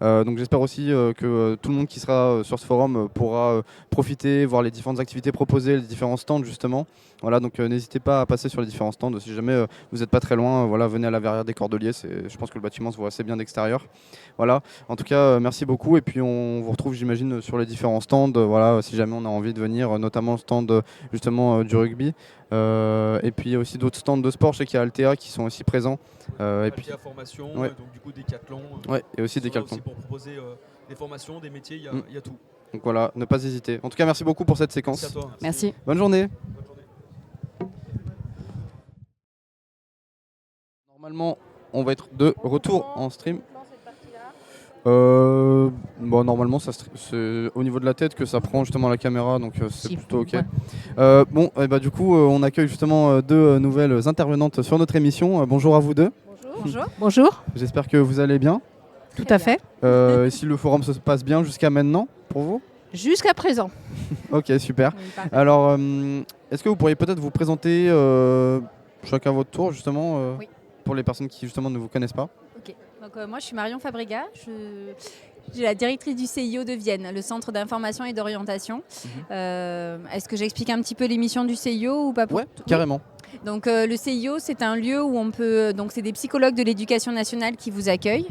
Donc j'espère aussi que tout le monde qui sera sur ce forum pourra profiter, voir les différentes activités proposées, les différents stands justement. Voilà, donc n'hésitez pas à passer sur les différents stands. Si jamais vous n'êtes pas très loin, venez à la verrière des Cordeliers. Je pense que le bâtiment se voit assez bien d'extérieur. Voilà. En tout cas, merci beaucoup. Et puis on vous retrouve, j'imagine, sur les différents stands. Si jamais on a envie de venir, notamment le stand justement du rugby. Et puis aussi d'autres stands de sport. Je sais qu'il y a Altea qui sont aussi présents. Et puis la formation, ouais. Donc du coup Décathlon. Ouais, et aussi Décathlon. Aussi pour proposer des formations, des métiers, il y a tout. Donc voilà, ne pas hésiter. En tout cas, merci beaucoup pour cette séquence. Merci à toi. Merci. Bonne journée. Normalement, on va être de retour en stream. Normalement, c'est au niveau de la tête que ça prend justement la caméra, donc c'est plutôt ok. Ouais. Du coup, on accueille justement 2 nouvelles intervenantes sur notre émission. Bonjour à vous 2. Bonjour. Bonjour. J'espère que vous allez bien. Tout à fait. Et si le forum se passe bien jusqu'à maintenant pour vous? Jusqu'à présent. Ok, super. Alors, est-ce que vous pourriez peut-être vous présenter chacun à votre tour justement Oui. Pour les personnes qui justement ne vous connaissent pas? Ok. Donc, moi, je suis Marion Fabrega. Je suis la directrice du CIO de Vienne, le Centre d'information et d'orientation. Est-ce que j'explique un petit peu les missions du CIO ou pas? Ouais, carrément. Donc le CIO, c'est un lieu où on peut, donc c'est des psychologues de l'éducation nationale qui vous accueillent,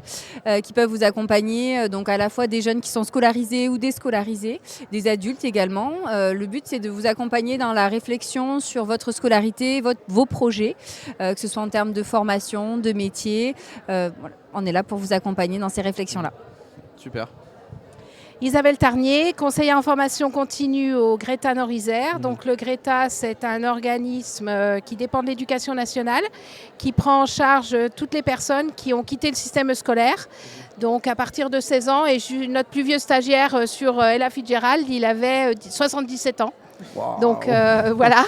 qui peuvent vous accompagner, donc à la fois des jeunes qui sont scolarisés ou déscolarisés, des adultes également. Le but, c'est de vous accompagner dans la réflexion sur votre scolarité, vos projets, que ce soit en termes de formation, de métier. Voilà. On est là pour vous accompagner dans ces réflexions-là. Super. Isabelle Tarnier, conseillère en formation continue au Greta Nord-Isère. Donc le Greta, c'est un organisme qui dépend de l'éducation nationale, qui prend en charge toutes les personnes qui ont quitté le système scolaire. Donc à partir de 16 ans, et notre plus vieux stagiaire sur Ella Fitzgerald, il avait 77 ans. Wow. Donc voilà,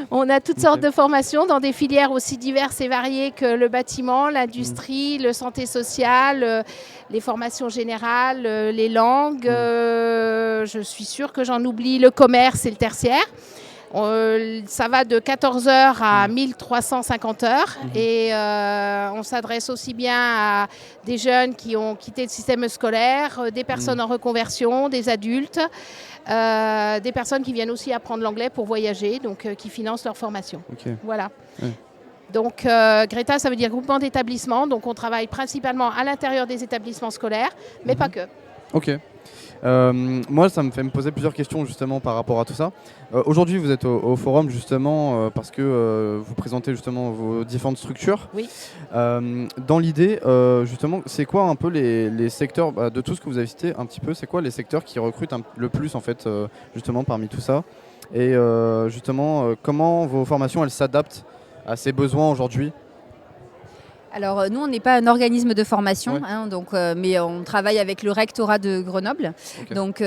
on a toutes sortes de formations dans des filières aussi diverses et variées que le bâtiment, l'industrie, le santé sociale, les formations générales, les langues. Je suis sûre que j'en oublie le commerce et le tertiaire. Ça va de 14 heures à 1350 heures et on s'adresse aussi bien à des jeunes qui ont quitté le système scolaire, des personnes en reconversion, des adultes, des personnes qui viennent aussi apprendre l'anglais pour voyager, donc qui financent leur formation. Okay. Voilà. Ouais. Donc GRETA, ça veut dire groupement d'établissements. Donc on travaille principalement à l'intérieur des établissements scolaires, mais pas que. Ok. Moi, ça me fait me poser plusieurs questions justement par rapport à tout ça. Aujourd'hui, vous êtes au forum justement parce que vous présentez justement vos différentes structures. Oui. Dans l'idée, justement, c'est quoi un peu les secteurs de tout ce que vous avez cité un petit peu, c'est quoi les secteurs qui recrutent le plus en fait justement parmi tout ça? Et justement, comment vos formations elles s'adaptent à ces besoins aujourd'hui? Alors nous, on n'est pas un organisme de formation, Ouais. mais on travaille avec le rectorat de Grenoble. Okay. Donc,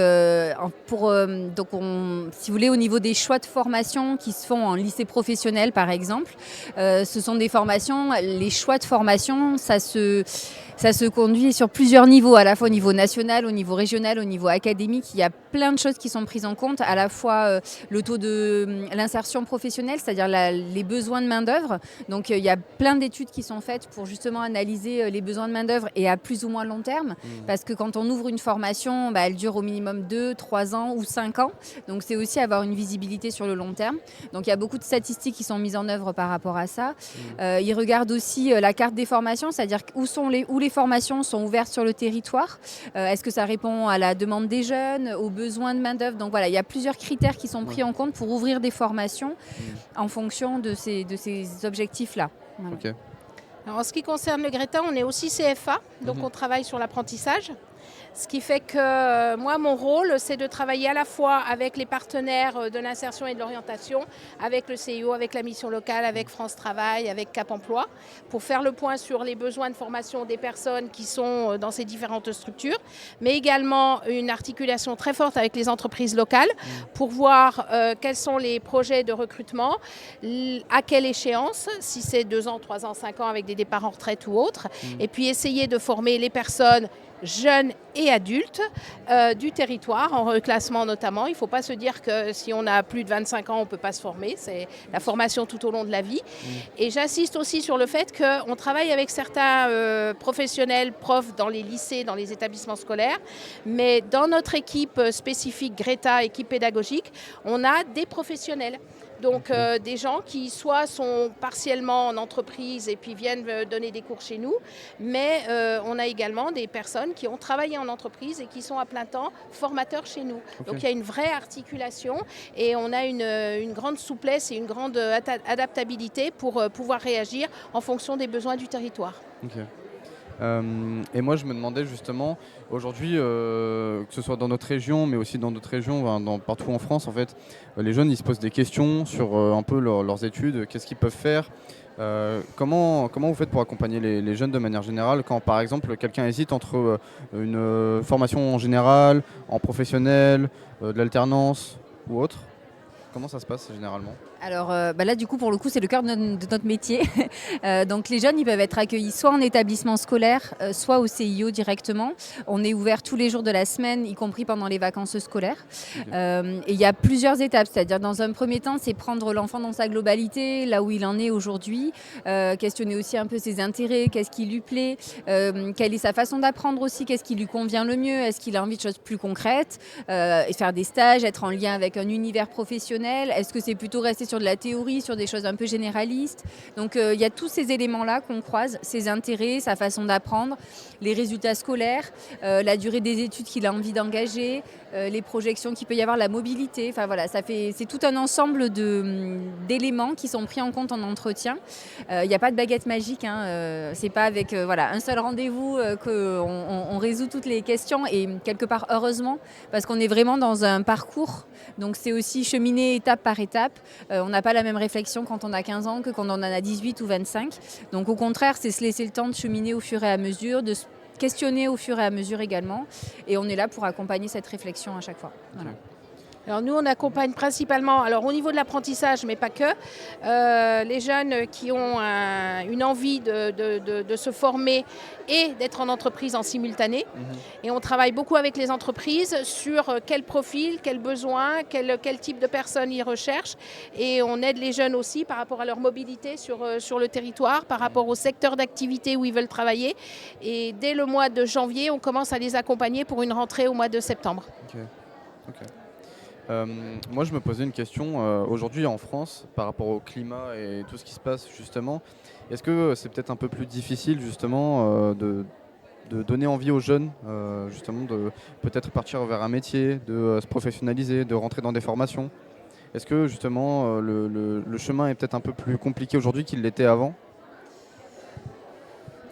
si vous voulez, au niveau des choix de formation qui se font en lycée professionnel, par exemple, ce sont des formations, les choix de formation, ça se conduit sur plusieurs niveaux, à la fois au niveau national, au niveau régional, au niveau académique. Il y a plein de choses qui sont prises en compte, à la fois le taux de l'insertion professionnelle, c'est-à-dire les besoins de main-d'œuvre. Donc il y a plein d'études qui sont faites pour justement analyser les besoins de main-d'œuvre et à plus ou moins long terme. Parce que quand on ouvre une formation, elle dure au minimum 2, 3 ans ou 5 ans. Donc c'est aussi avoir une visibilité sur le long terme. Donc il y a beaucoup de statistiques qui sont mises en œuvre par rapport à ça. Ils regardent aussi la carte des formations, c'est-à-dire où les formations sont ouvertes sur le territoire. Est-ce que ça répond à la demande des jeunes, aux besoins de main-d'œuvre? Donc voilà, il y a plusieurs critères qui sont pris en compte pour ouvrir des formations en fonction de ces objectifs-là. Voilà. Okay. Alors, en ce qui concerne le GRETA, on est aussi CFA, donc on travaille sur l'apprentissage. Ce qui fait que moi, mon rôle, c'est de travailler à la fois avec les partenaires de l'insertion et de l'orientation, avec le CIO, avec la mission locale, avec France Travail, avec Cap Emploi, pour faire le point sur les besoins de formation des personnes qui sont dans ces différentes structures, mais également une articulation très forte avec les entreprises locales pour voir quels sont les projets de recrutement, à quelle échéance, si c'est 2 ans, 3 ans, 5 ans avec des départs en retraite ou autres, et puis essayer de former les personnes jeunes et adultes du territoire, en reclassement notamment. Il ne faut pas se dire que si on a plus de 25 ans, on ne peut pas se former. C'est la formation tout au long de la vie. Et j'insiste aussi sur le fait qu'on travaille avec certains professionnels, profs dans les lycées, dans les établissements scolaires. Mais dans notre équipe spécifique GRETA, équipe pédagogique, on a des professionnels. Donc des gens qui soit sont partiellement en entreprise et puis viennent donner des cours chez nous, mais on a également des personnes qui ont travaillé en entreprise et qui sont à plein temps formateurs chez nous. Okay. Donc il y a une vraie articulation et on a une grande souplesse et une grande adaptabilité pour pouvoir réagir en fonction des besoins du territoire. Okay. Et moi je me demandais justement aujourd'hui que ce soit dans notre région mais aussi dans d'autres régions, partout en France en fait, les jeunes ils se posent des questions sur un peu leurs études, qu'est-ce qu'ils peuvent faire, comment vous faites pour accompagner les jeunes de manière générale quand par exemple quelqu'un hésite entre une formation en général, en professionnel, de l'alternance ou autre? Comment ça se passe généralement? Alors là, du coup, pour le coup, c'est le cœur de notre métier. Donc les jeunes, ils peuvent être accueillis soit en établissement scolaire, soit au CIO directement. On est ouvert tous les jours de la semaine, y compris pendant les vacances scolaires. Okay. Et il y a plusieurs étapes. C'est-à-dire, dans un premier temps, c'est prendre l'enfant dans sa globalité, là où il en est aujourd'hui. Questionner aussi un peu ses intérêts, qu'est-ce qui lui plaît, quelle est sa façon d'apprendre aussi, qu'est-ce qui lui convient le mieux, est-ce qu'il a envie de choses plus concrètes, et faire des stages, être en lien avec un univers professionnel. Est-ce que c'est plutôt rester sur de la théorie, sur des choses un peu généralistes? Donc il y a tous ces éléments-là qu'on croise, ses intérêts, sa façon d'apprendre, les résultats scolaires, la durée des études qu'il a envie d'engager, les projections qu'il peut y avoir, la mobilité. Enfin voilà, c'est tout un ensemble d'éléments qui sont pris en compte en entretien. Il n'y a pas de baguette magique, c'est pas avec un seul rendez-vous qu'on résout toutes les questions et quelque part heureusement parce qu'on est vraiment dans un parcours. Donc c'est aussi cheminer étape par étape. On n'a pas la même réflexion quand on a 15 ans que quand on en a 18 ou 25. Donc au contraire, c'est se laisser le temps de cheminer au fur et à mesure, de se questionner au fur et à mesure également. Et on est là pour accompagner cette réflexion à chaque fois. Voilà. Alors nous, on accompagne principalement, au niveau de l'apprentissage, mais pas que, les jeunes qui ont une envie de se former et d'être en entreprise en simultané. Et on travaille beaucoup avec les entreprises sur quel profil, quel besoin, quel type de personnes ils recherchent. Et on aide les jeunes aussi par rapport à leur mobilité sur le territoire, par rapport au secteur d'activité où ils veulent travailler. Et dès le mois de janvier, on commence à les accompagner pour une rentrée au mois de septembre. Okay. Moi, je me posais une question aujourd'hui en France par rapport au climat et tout ce qui se passe justement. Est-ce que c'est peut-être un peu plus difficile justement de donner envie aux jeunes justement de peut-être partir vers un métier, de se professionnaliser, de rentrer dans des formations? Est-ce que justement le chemin est peut-être un peu plus compliqué aujourd'hui qu'il l'était avant?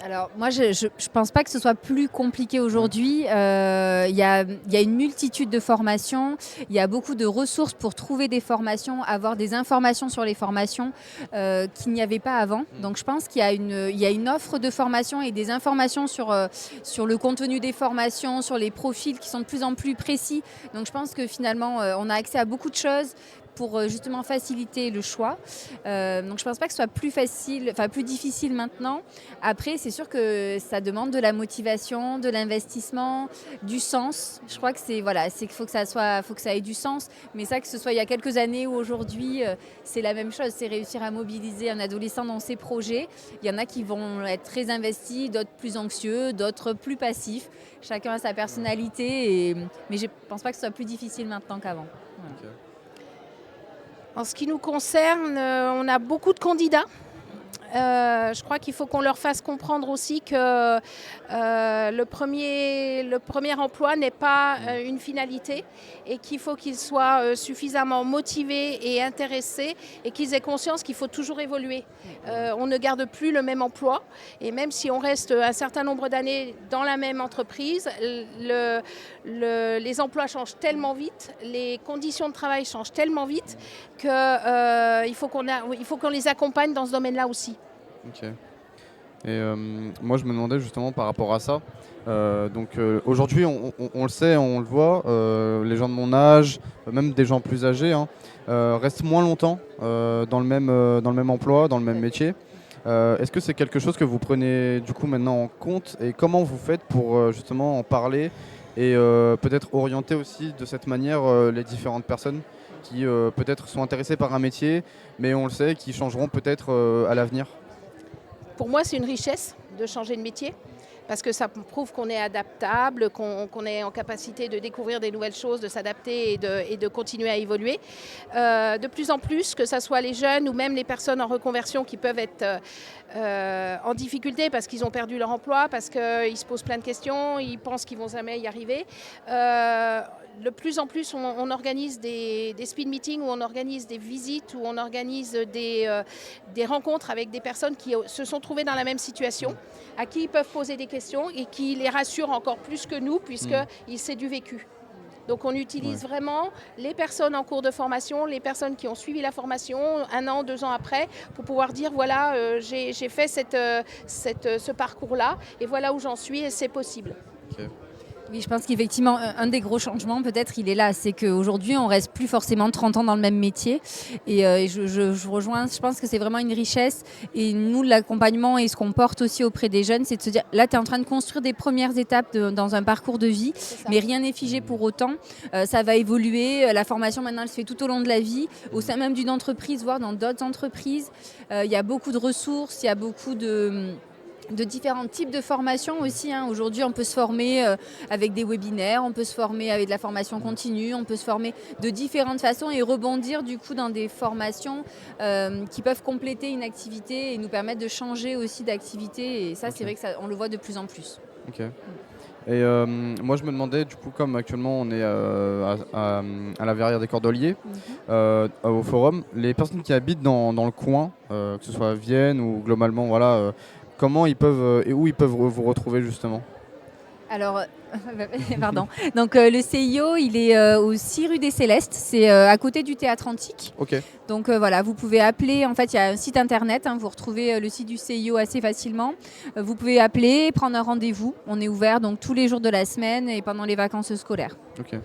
Alors moi, je ne pense pas que ce soit plus compliqué aujourd'hui. Il y a une multitude de formations. Il y a beaucoup de ressources pour trouver des formations, avoir des informations sur les formations qu'il n'y avait pas avant. Donc je pense qu'il y a une offre de formation et des informations sur le contenu des formations, sur les profils qui sont de plus en plus précis. Donc je pense que finalement, on a accès à beaucoup de choses pour justement faciliter le choix. Donc je ne pense pas que ce soit plus difficile maintenant. Après, c'est sûr que ça demande de la motivation, de l'investissement, du sens. Je crois que c'est qu'il faut que ça ait du sens. Mais ça, que ce soit il y a quelques années ou aujourd'hui, c'est la même chose. C'est réussir à mobiliser un adolescent dans ses projets. Il y en a qui vont être très investis, d'autres plus anxieux, d'autres plus passifs. Chacun a sa personnalité. Mais je ne pense pas que ce soit plus difficile maintenant qu'avant. Voilà. Okay. En ce qui nous concerne, on a beaucoup de candidats. Je crois qu'il faut qu'on leur fasse comprendre aussi que le premier emploi n'est pas une finalité et qu'il faut qu'ils soient suffisamment motivés et intéressés et qu'ils aient conscience qu'il faut toujours évoluer. On ne garde plus le même emploi et même si on reste un certain nombre d'années dans la même entreprise, les emplois changent tellement vite, les conditions de travail changent tellement vite qu'il faut qu'on les accompagne dans ce domaine-là aussi. Ok. Et moi je me demandais justement par rapport à ça. Aujourd'hui on le sait, on le voit, les gens de mon âge, même des gens plus âgés, restent moins longtemps dans le même emploi, dans le même métier. Est-ce que c'est quelque chose que vous prenez du coup maintenant en compte et comment vous faites pour justement en parler et peut-être orienter aussi de cette manière les différentes personnes qui peut-être sont intéressées par un métier, mais on le sait, qui changeront peut-être à l'avenir? Pour moi, c'est une richesse de changer de métier parce que ça prouve qu'on est adaptable, qu'on est en capacité de découvrir des nouvelles choses, de s'adapter et de continuer à évoluer. De plus en plus, que ce soit les jeunes ou même les personnes en reconversion qui peuvent être en difficulté parce qu'ils ont perdu leur emploi, parce qu'ils se posent plein de questions, ils pensent qu'ils ne vont jamais y arriver. De plus en plus, on organise des speed meetings, où on organise des visites, où on organise des rencontres avec des personnes qui se sont trouvées dans la même situation, à qui ils peuvent poser des questions et qui les rassurent encore plus que nous, puisque c'est du vécu. Donc on utilise vraiment les personnes en cours de formation, les personnes qui ont suivi la formation 1 an, 2 ans après, pour pouvoir dire voilà, j'ai fait ce parcours-là et voilà où j'en suis et c'est possible. Okay. Oui, je pense qu'effectivement, un des gros changements, peut-être, il est là. C'est qu'aujourd'hui, on ne reste plus forcément 30 ans dans le même métier. Et je rejoins, je pense que c'est vraiment une richesse. Et nous, l'accompagnement et ce qu'on porte aussi auprès des jeunes, c'est de se dire, là, tu es en train de construire des premières étapes dans un parcours de vie, mais rien n'est figé pour autant. Ça va évoluer. La formation, maintenant, elle se fait tout au long de la vie, au sein même d'une entreprise, voire dans d'autres entreprises. Il y a beaucoup de ressources, il y a beaucoup de différents types de formations aussi. Aujourd'hui, on peut se former avec des webinaires, on peut se former avec de la formation continue, on peut se former de différentes façons et rebondir du coup dans des formations qui peuvent compléter une activité et nous permettre de changer aussi d'activité. Et ça, c'est vrai qu'on le voit de plus en plus. Ok. Et moi, je me demandais, du coup, comme actuellement on est à la Verrière des Cordeliers, au Forum, les personnes qui habitent dans le coin, que ce soit à Vienne ou globalement, voilà, comment ils peuvent et où ils peuvent vous retrouver justement? Alors, pardon. Donc le CIO, il est au 6 rue des Célestes, c'est à côté du Théâtre Antique. Ok. Donc voilà, vous pouvez appeler, en fait il y a un site internet, vous retrouvez le site du CIO assez facilement. Vous pouvez appeler, prendre un rendez-vous. On est ouvert donc tous les jours de la semaine et pendant les vacances scolaires. Ok.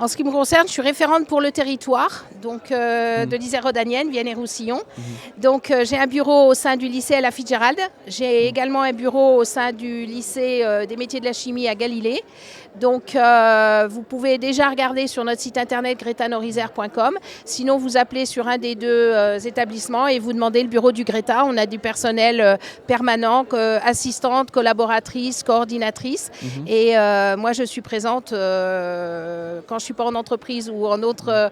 En ce qui me concerne, je suis référente pour le territoire donc, de l'Isère-Rhodanienne, Vienne et Roussillon. Donc j'ai un bureau au sein du lycée à la Fitzgerald. J'ai également un bureau au sein du lycée des métiers de la chimie à Galilée. Donc vous pouvez déjà regarder sur notre site internet greta-norisère.com. Sinon vous appelez sur un des 2 établissements et vous demandez le bureau du Greta. On a du personnel permanent, assistante, collaboratrice, coordinatrice. Et moi je suis présente quand je suis pas en entreprise ou en autre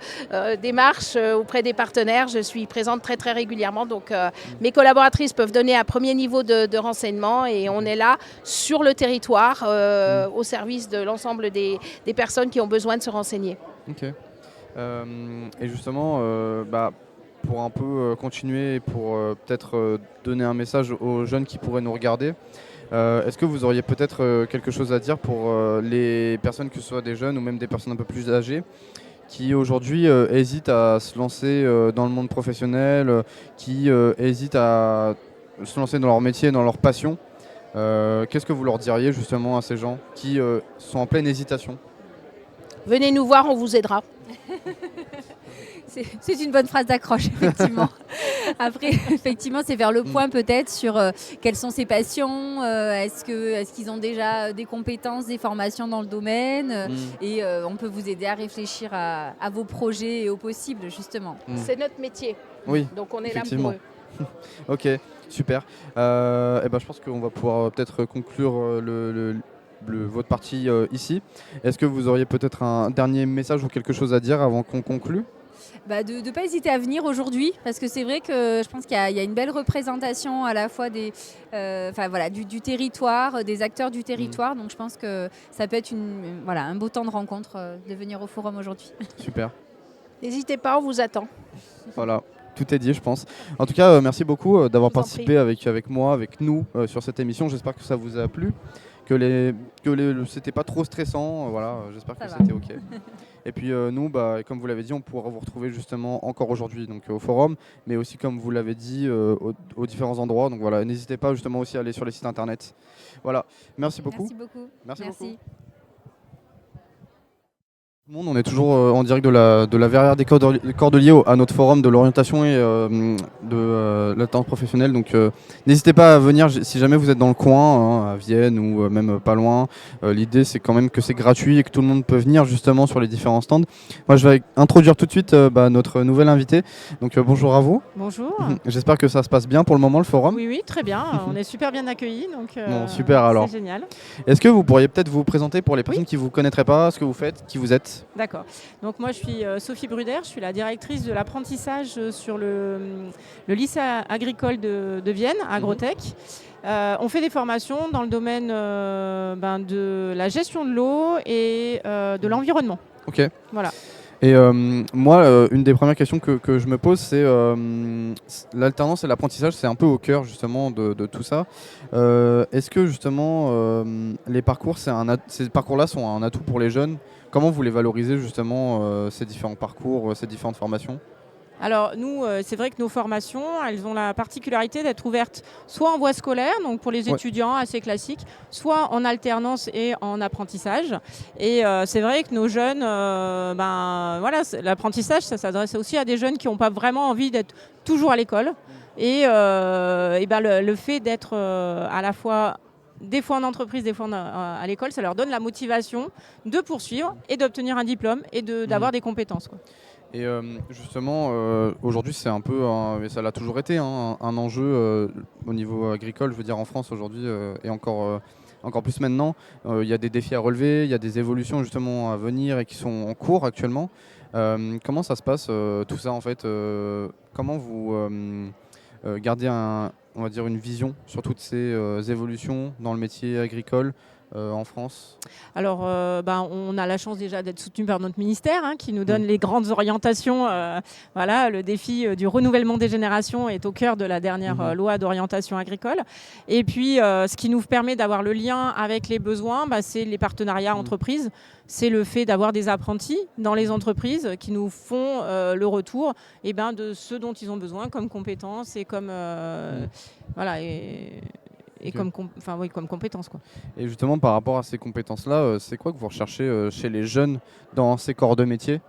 démarche auprès des partenaires, je suis présente très très régulièrement. Donc mes collaboratrices peuvent donner un premier niveau de renseignement et on est là sur le territoire au service de l'ensemble des personnes qui ont besoin de se renseigner. Ok. Et justement, pour un peu continuer, pour peut-être donner un message aux jeunes qui pourraient nous regarder, est-ce que vous auriez peut-être quelque chose à dire pour les personnes, que ce soit des jeunes ou même des personnes un peu plus âgées, qui aujourd'hui hésitent à se lancer dans le monde professionnel, qui hésitent à se lancer dans leur métier, dans leur passion? Qu'est-ce que vous leur diriez justement à ces gens qui sont en pleine hésitation? Venez nous voir, on vous aidera. C'est une bonne phrase d'accroche, effectivement. Après, effectivement, c'est faire le point peut-être sur quelles sont ses passions, est-ce qu'ils ont déjà des compétences, des formations dans le domaine, et on peut vous aider à réfléchir à vos projets et aux possibles, justement. C'est notre métier, Oui, donc on est là pour eux. Ok, super. Je pense qu'on va pouvoir peut-être conclure votre partie ici. Est-ce que vous auriez peut-être un dernier message ou quelque chose à dire avant qu'on conclue? De ne pas hésiter à venir aujourd'hui, parce que c'est vrai que je pense qu'il y a une belle représentation à la fois du territoire, des acteurs du territoire. Donc je pense que ça peut être un beau temps de rencontre de venir au forum aujourd'hui. Super. N'hésitez pas, on vous attend. Voilà. Tout est dit, je pense. En tout cas, merci beaucoup d'avoir participé avec moi, avec nous sur cette émission. J'espère que ça vous a plu, que c'était pas trop stressant. Voilà, j'espère que c'était ok. Et puis nous, comme vous l'avez dit, on pourra vous retrouver justement encore aujourd'hui donc au forum, mais aussi comme vous l'avez dit aux différents endroits. Donc voilà, n'hésitez pas justement aussi à aller sur les sites internet. Voilà, merci beaucoup. Merci beaucoup. Merci beaucoup. On est toujours en direct de la verrière des Cordeliers à notre forum de l'orientation et de l'alternance professionnelle. Donc n'hésitez pas à venir si jamais vous êtes dans le coin, à Vienne ou même pas loin. L'idée c'est quand même que c'est gratuit et que tout le monde peut venir justement sur les différents stands. Moi je vais introduire tout de suite notre nouvel invité. Donc bonjour à vous. Bonjour. J'espère que ça se passe bien pour le moment le forum. Oui, très bien. On est super bien accueillis. Bon, super alors. C'est génial. Est-ce que vous pourriez peut-être vous présenter pour les personnes qui ne vous connaîtraient pas, ce que vous faites, qui vous êtes? D'accord. Donc moi je suis Sophie Bruder, je suis la directrice de l'apprentissage sur le lycée agricole de Vienne, Agrotech. On fait des formations dans le domaine de la gestion de l'eau et de l'environnement. Ok. Voilà. Et moi, une des premières questions que je me pose, c'est l'alternance et l'apprentissage, c'est un peu au cœur justement de tout ça. Est-ce que justement les parcours, ces parcours-là sont un atout pour les jeunes? Comment vous les valorisez justement ces différents parcours, ces différentes formations? Alors nous, c'est vrai que nos formations, elles ont la particularité d'être ouvertes soit en voie scolaire, donc pour les étudiants assez classiques, soit en alternance et en apprentissage. Et c'est vrai que nos jeunes, l'apprentissage, ça s'adresse aussi à des jeunes qui n'ont pas vraiment envie d'être toujours à l'école. Et le fait d'être à la fois des fois en entreprise, des fois à l'école, ça leur donne la motivation de poursuivre et d'obtenir un diplôme et d'avoir des compétences, quoi. Et justement, aujourd'hui, c'est un peu, mais ça l'a toujours été, un enjeu au niveau agricole, je veux dire en France aujourd'hui, et encore plus maintenant. Il y a des défis à relever, il y a des évolutions justement à venir et qui sont en cours actuellement. Comment ça se passe tout ça en fait? Comment vous gardez on va dire une vision sur toutes ces évolutions dans le métier agricole en France? Alors, on a la chance déjà d'être soutenu par notre ministère qui nous donne les grandes orientations. Le défi du renouvellement des générations est au cœur de la dernière loi d'orientation agricole. Et puis, ce qui nous permet d'avoir le lien avec les besoins, c'est les partenariats entreprises. C'est le fait d'avoir des apprentis dans les entreprises qui nous font le retour de ce dont ils ont besoin comme compétences et comme... comme compétences, quoi. Et justement, par rapport à ces compétences-là, c'est quoi que vous recherchez chez les jeunes dans ces corps de métier?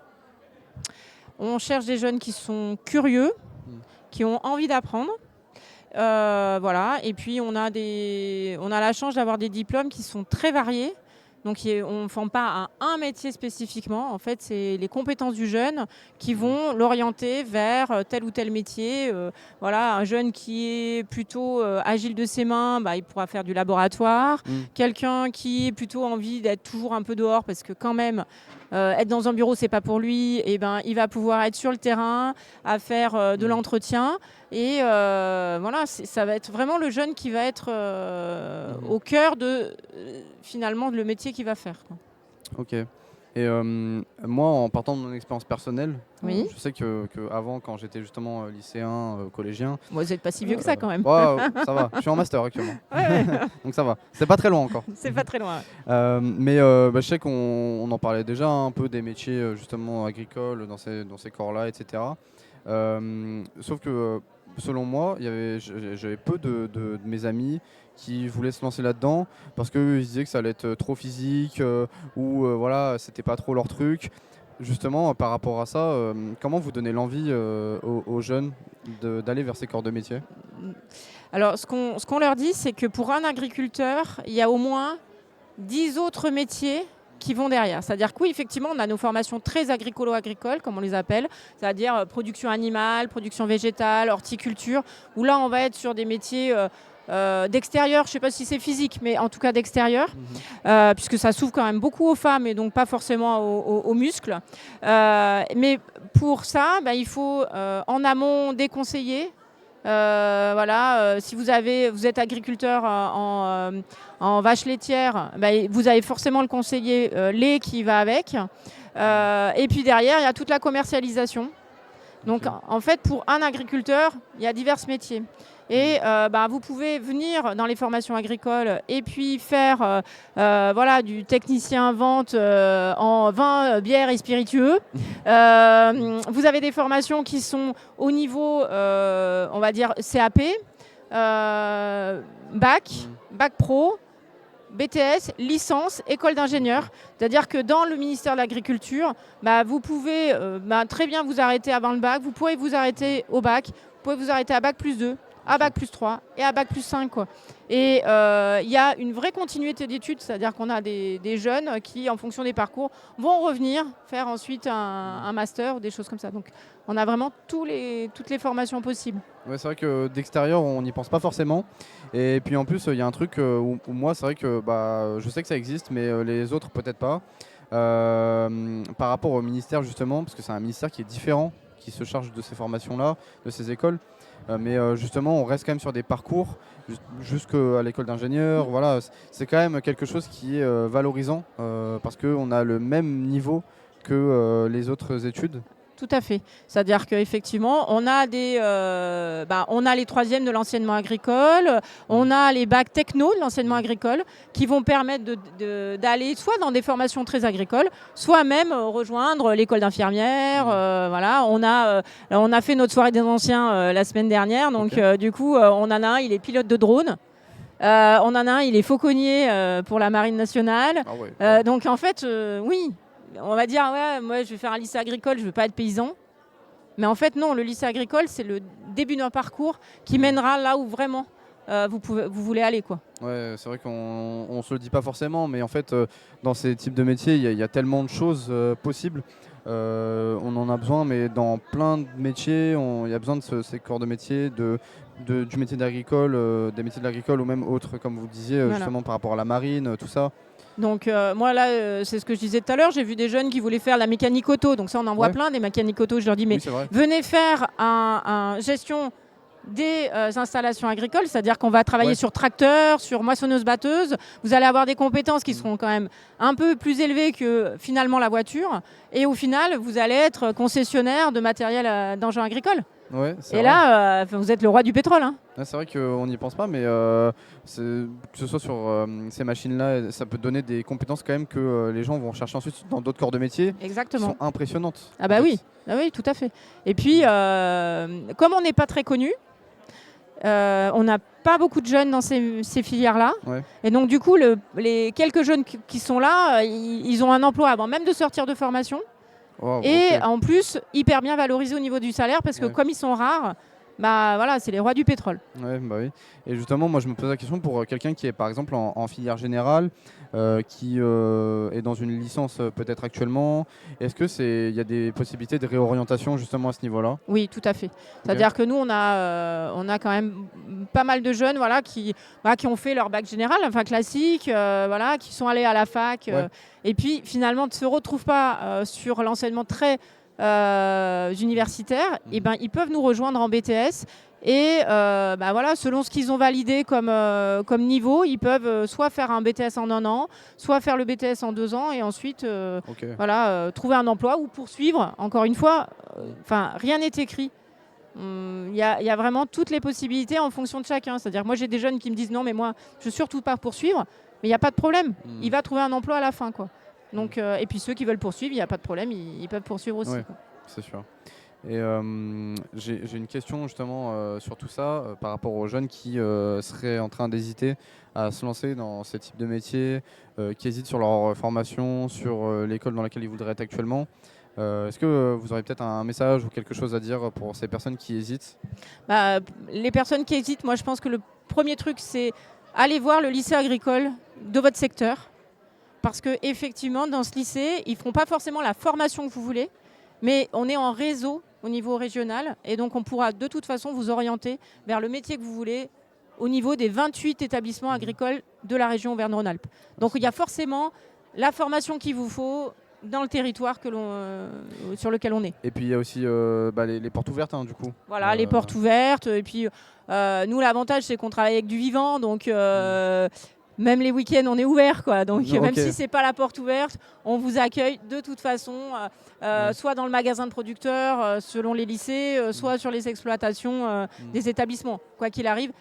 On cherche des jeunes qui sont curieux, qui ont envie d'apprendre. Et puis on a la chance d'avoir des diplômes qui sont très variés, Donc on ne forme pas à un métier spécifiquement. En fait, c'est les compétences du jeune qui vont l'orienter vers tel ou tel métier. Voilà, un jeune qui est plutôt agile de ses mains, il pourra faire du laboratoire. Quelqu'un qui a plutôt envie d'être toujours un peu dehors parce que quand même, être dans un bureau, c'est pas pour lui. Et il va pouvoir être sur le terrain à faire de l'entretien. Et voilà, ça va être vraiment le jeune qui va être au cœur de finalement le métier qu'il va faire, quoi. Ok. Et moi, en partant de mon expérience personnelle, oui. Je sais que avant, quand j'étais justement lycéen, collégien... Vous n'êtes pas si vieux que ça quand même. Ça va, je suis en master actuellement. Ouais. Donc ça va, c'est pas très loin encore. C'est pas très loin. Mais je sais qu'on en parlait déjà un peu des métiers justement agricoles dans ces corps-là, etc. Sauf que selon moi, j'avais peu de mes amis qui voulaient se lancer là-dedans parce qu'ils disaient que ça allait être trop physique ou voilà, c'était pas trop leur truc. Justement, par rapport à ça, comment vous donnez l'envie aux jeunes d'aller vers ces corps de métier ? Alors, ce qu'on leur dit, c'est que pour un agriculteur, il y a au moins 10 autres métiers qui vont derrière. C'est-à-dire que oui, effectivement, on a nos formations très agricolo-agricoles, comme on les appelle, c'est-à-dire production animale, production végétale, horticulture, où là, on va être sur des métiers d'extérieur, je ne sais pas si c'est physique, mais en tout cas d'extérieur, puisque ça s'ouvre quand même beaucoup aux femmes et donc pas forcément aux muscles. Mais pour ça, il faut en amont déconseiller. Si vous êtes agriculteur en vache laitière, vous avez forcément le conseiller lait qui va avec. Et puis derrière, il y a toute la commercialisation. Donc en fait, pour un agriculteur, il y a divers métiers. Et vous pouvez venir dans les formations agricoles et puis faire du technicien vente en vin, bière et spiritueux. Vous avez des formations qui sont au niveau, on va dire, CAP, bac pro, BTS, licence, école d'ingénieur. C'est-à-dire que dans le ministère de l'Agriculture, vous pouvez très bien vous arrêter avant le bac, vous pouvez vous arrêter au bac, vous pouvez vous arrêter à bac plus 2, à bac plus 3 et à bac plus 5. Quoi. Et il y a une vraie continuité d'études, c'est-à-dire qu'on a des jeunes qui, en fonction des parcours, vont revenir faire ensuite un master ou des choses comme ça. Donc on a vraiment toutes les formations possibles. Ouais, c'est vrai que d'extérieur, on n'y pense pas forcément. Et puis en plus, il y a un truc où moi, c'est vrai que je sais que ça existe, mais les autres, peut-être pas. Par rapport au ministère, justement, parce que c'est un ministère qui est différent, qui se charge de ces formations-là, de ces écoles. Mais justement, on reste quand même sur des parcours jusqu'à l'école d'ingénieur. Voilà, c'est quand même quelque chose qui est valorisant parce qu'on a le même niveau que les autres études. Tout à fait. C'est-à-dire qu'effectivement, on a on a les troisièmes de l'enseignement agricole, on a les bacs techno de l'enseignement agricole qui vont permettre d'aller soit dans des formations très agricoles, soit même rejoindre l'école d'infirmière. Voilà, on a fait notre soirée des anciens la semaine dernière, donc du coup, on en a un, il est pilote de drone. On en a un, il est fauconnier pour la Marine nationale. Ah ouais. Donc en fait, oui. On va dire, ouais, moi je vais faire un lycée agricole, je ne veux pas être paysan. Mais en fait, non, le lycée agricole, c'est le début d'un parcours qui mènera là où vraiment vous voulez aller, quoi. Ouais, c'est vrai qu'on ne se le dit pas forcément, mais en fait, dans ces types de métiers, il y a tellement de choses possibles. On en a besoin, mais dans plein de métiers, il y a besoin de ces corps de métier, du métier d'agricole, des métiers de l'agricole ou même autres, comme vous le disiez, justement par rapport à la marine, tout ça. Donc moi là, c'est ce que je disais tout à l'heure, j'ai vu des jeunes qui voulaient faire la mécanique auto, donc ça on en voit plein des mécaniques auto, je leur dis mais venez faire un gestion des installations agricoles, c'est-à-dire qu'on va travailler sur tracteur, sur moissonneuse-batteuse, vous allez avoir des compétences qui seront quand même un peu plus élevées que finalement la voiture, et au final vous allez être concessionnaire de matériel d'engins agricoles. Ouais, et là, vous êtes le roi du pétrole. Hein. C'est vrai qu'on n'y pense pas, mais que ce soit sur ces machines-là, ça peut donner des compétences quand même que les gens vont chercher ensuite dans d'autres corps de métier. Exactement. Qui sont impressionnantes. Ah bah oui, tout à fait. Et puis, comme on n'est pas très connu, on n'a pas beaucoup de jeunes dans ces filières-là. Ouais. Et donc, du coup, les quelques jeunes qui sont là, ils ont un emploi avant même de sortir de formation. Wow, et en plus, hyper bien valorisés au niveau du salaire parce que comme ils sont rares, voilà, c'est les rois du pétrole. Ouais, bah oui. Et justement, moi, je me pose la question pour quelqu'un qui est par exemple en filière générale, qui est dans une licence peut-être actuellement. Est-ce que il y a des possibilités de réorientation justement à ce niveau-là? Oui, tout à fait. C'est-à-dire que nous, on a quand même pas mal de jeunes qui ont fait leur bac général, enfin classique, qui sont allés à la fac. Et puis finalement, ne se retrouvent pas sur l'enseignement très universitaire. Et ben, ils peuvent nous rejoindre en BTS. Et selon ce qu'ils ont validé comme niveau, ils peuvent soit faire un BTS en 1 an, soit faire le BTS en 2 ans et ensuite trouver un emploi ou poursuivre. Encore une fois, rien n'est écrit. Il y a vraiment toutes les possibilités en fonction de chacun. C'est-à-dire moi j'ai des jeunes qui me disent non mais moi je ne veux surtout pas poursuivre, mais il n'y a pas de problème. Il va trouver un emploi à la fin, quoi. Donc, et puis ceux qui veulent poursuivre, il n'y a pas de problème, ils peuvent poursuivre aussi. Ouais, c'est sûr. Et j'ai une question justement sur tout ça par rapport aux jeunes qui seraient en train d'hésiter à se lancer dans ce type de métier, qui hésitent sur leur formation, sur l'école dans laquelle ils voudraient être actuellement. Est-ce que vous aurez peut-être un message ou quelque chose à dire pour ces personnes qui hésitent? Les personnes qui hésitent, moi je pense que le premier truc c'est aller voir le lycée agricole de votre secteur. Parce qu'effectivement, dans ce lycée, ils ne feront pas forcément la formation que vous voulez, mais on est en réseau au niveau régional et donc on pourra de toute façon vous orienter vers le métier que vous voulez au niveau des 28 établissements agricoles de la région Auvergne-Rhône-Alpes. Donc il y a forcément la formation qu'il vous faut dans le territoire sur lequel on est. Et puis il y a aussi les portes ouvertes du coup. Voilà, les portes ouvertes. Et puis nous, l'avantage c'est qu'on travaille avec du vivant, donc même les week-ends, on est ouvert, quoi. Donc, même si c'est pas la porte ouverte, on vous accueille de toute façon, soit dans le magasin de producteurs, selon les lycées, soit sur les exploitations des établissements. Quoi qu'il arrive,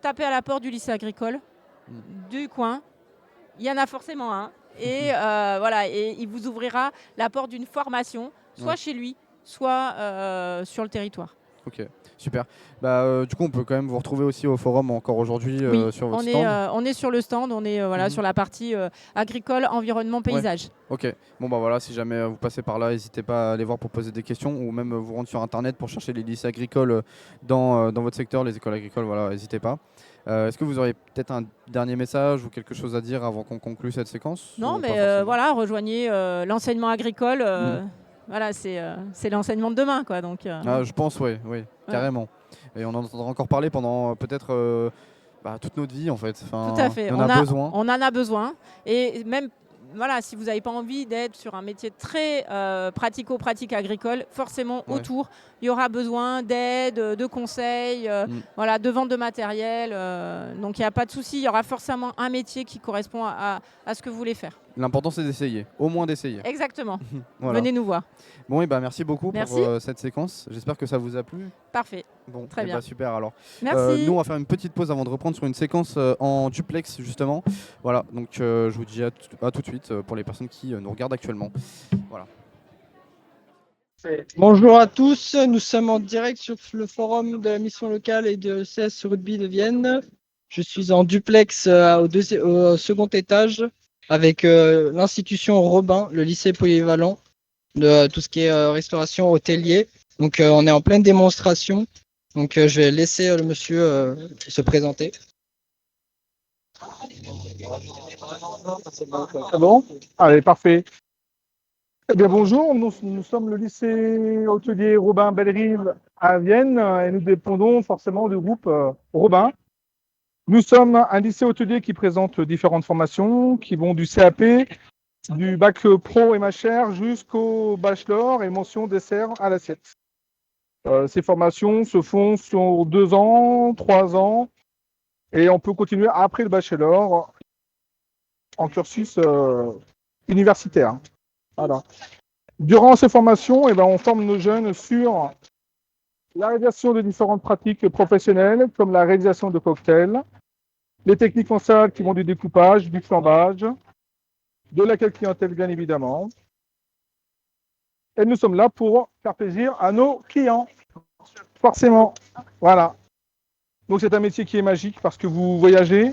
tapez à la porte du lycée agricole du coin. Il y en a forcément un. Et et il vous ouvrira la porte d'une formation, soit chez lui, soit sur le territoire. Ok. Super. Du coup, on peut quand même vous retrouver aussi au forum encore aujourd'hui sur votre stand. On est sur le stand, on est sur la partie agricole, environnement, paysage. Ok. Bon, si jamais vous passez par là, n'hésitez pas à aller voir pour poser des questions ou même vous rendre sur Internet pour chercher les lycées agricoles dans votre secteur, les écoles agricoles, n'hésitez pas. Est-ce que vous auriez peut-être un dernier message ou quelque chose à dire avant qu'on conclue cette séquence? Non, mais rejoignez l'enseignement agricole. Voilà, c'est l'enseignement de demain, quoi. Donc, je pense, oui, carrément. Et on en entendra encore parler pendant peut-être toute notre vie, en fait. Tout à fait. On en a besoin. On en a besoin. Et même, si vous n'avez pas envie d'être sur un métier très pratico-pratique agricole, forcément, autour, il y aura besoin d'aide, de conseils, de vente de matériel. Donc, il n'y a pas de souci. Il y aura forcément un métier qui correspond à ce que vous voulez faire. L'important, c'est d'essayer. Au moins d'essayer. Exactement. Venez nous voir. Bon, et merci beaucoup pour cette séquence. J'espère que ça vous a plu. Parfait. Bon, très bien. Super alors. Merci. Nous, on va faire une petite pause avant de reprendre sur une séquence en duplex, justement. Voilà, donc je vous dis à tout de suite pour les personnes qui nous regardent actuellement. Voilà. Bonjour à tous, nous sommes en direct sur le forum de la mission locale et de CS Rugby de Vienne. Je suis en duplex au second étage avec l'institution Robin, le lycée polyvalent de tout ce qui est restauration hôtelier. Donc on est en pleine démonstration. Donc je vais laisser le monsieur se présenter. C'est bon? Allez, parfait. Eh bien bonjour, nous sommes le lycée hôtelier Robin Bellerive à Vienne et nous dépendons forcément du groupe Robin. Nous sommes un lycée hôtelier qui présente différentes formations qui vont du CAP, du bac pro et MHR jusqu'au bachelor et mention dessert à l'assiette. Ces formations se font sur 2 ans, 3 ans et on peut continuer après le bachelor en cursus universitaire. Voilà. Durant ces formations, on forme nos jeunes sur la réalisation de différentes pratiques professionnelles comme la réalisation de cocktails, les techniques en salle qui vont du découpage, du flambage, de l'accueil clientèle bien évidemment. Et nous sommes là pour faire plaisir à nos clients, forcément. Voilà. Donc c'est un métier qui est magique parce que vous voyagez,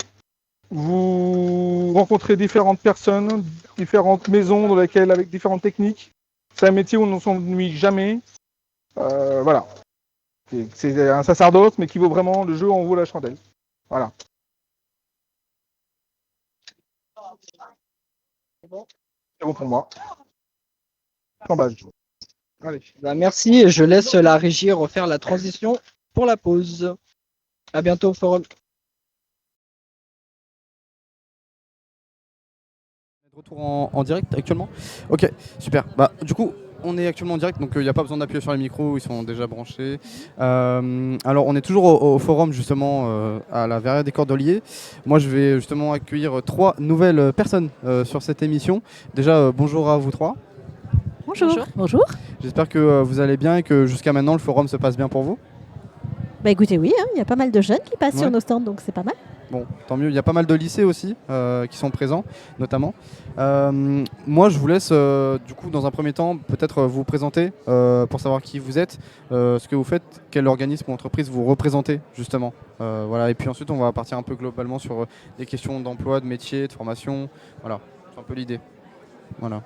vous rencontrez différentes personnes, différentes maisons dans lesquelles avec différentes techniques. C'est un métier où on ne s'ennuie jamais. Voilà. C'est un sacerdoce, mais qui vaut vraiment le jeu, en vaut la chandelle. Voilà. C'est bon pour moi. Chambage. Allez. Merci, et je laisse la régie refaire la transition pour la pause. À bientôt au forum. Retour en direct actuellement. Ok, super. Bah, du coup, on est actuellement en direct, donc il n'y a pas besoin d'appuyer sur les micros, ils sont déjà branchés. Alors, on est toujours au forum, justement, à la Verrière des Cordeliers. Moi, je vais justement accueillir 3 nouvelles personnes sur cette émission. Déjà, bonjour à vous 3. Bonjour. Bonjour. J'espère que vous allez bien et que jusqu'à maintenant, le forum se passe bien pour vous. Bah écoutez, oui, il y a pas mal de jeunes qui passent Ouais. sur nos stands, donc c'est pas mal. Bon, tant mieux. Il y a pas mal de lycées aussi qui sont présents, notamment. Moi, je vous laisse, du coup, dans un premier temps, peut-être vous présenter pour savoir qui vous êtes, ce que vous faites, quel organisme ou entreprise vous représentez, justement. Voilà. Et puis ensuite, on va partir un peu globalement sur des questions d'emploi, de métier, de formation. Voilà, c'est un peu l'idée. Voilà.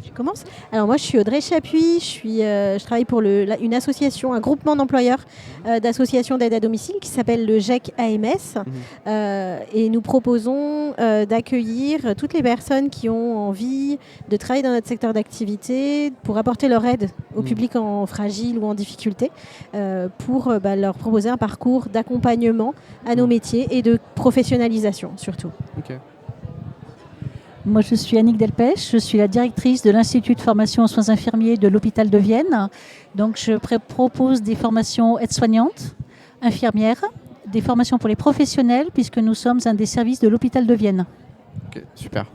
Je commence. Alors moi, je suis Audrey Chapuis, je travaille pour une association, un groupement d'employeurs d'associations d'aide à domicile qui s'appelle le GEC AMS. Et nous proposons d'accueillir toutes les personnes qui ont envie de travailler dans notre secteur d'activité pour apporter leur aide au public en fragile ou en difficulté, pour leur proposer un parcours d'accompagnement à nos métiers et de professionnalisation surtout. Ok. Moi, je suis Annick Delpech, je suis la directrice de l'Institut de formation en soins infirmiers de l'hôpital de Vienne. Donc, je propose des formations aides-soignantes, infirmières, des formations pour les professionnels, puisque nous sommes un des services de l'hôpital de Vienne. Ok, super.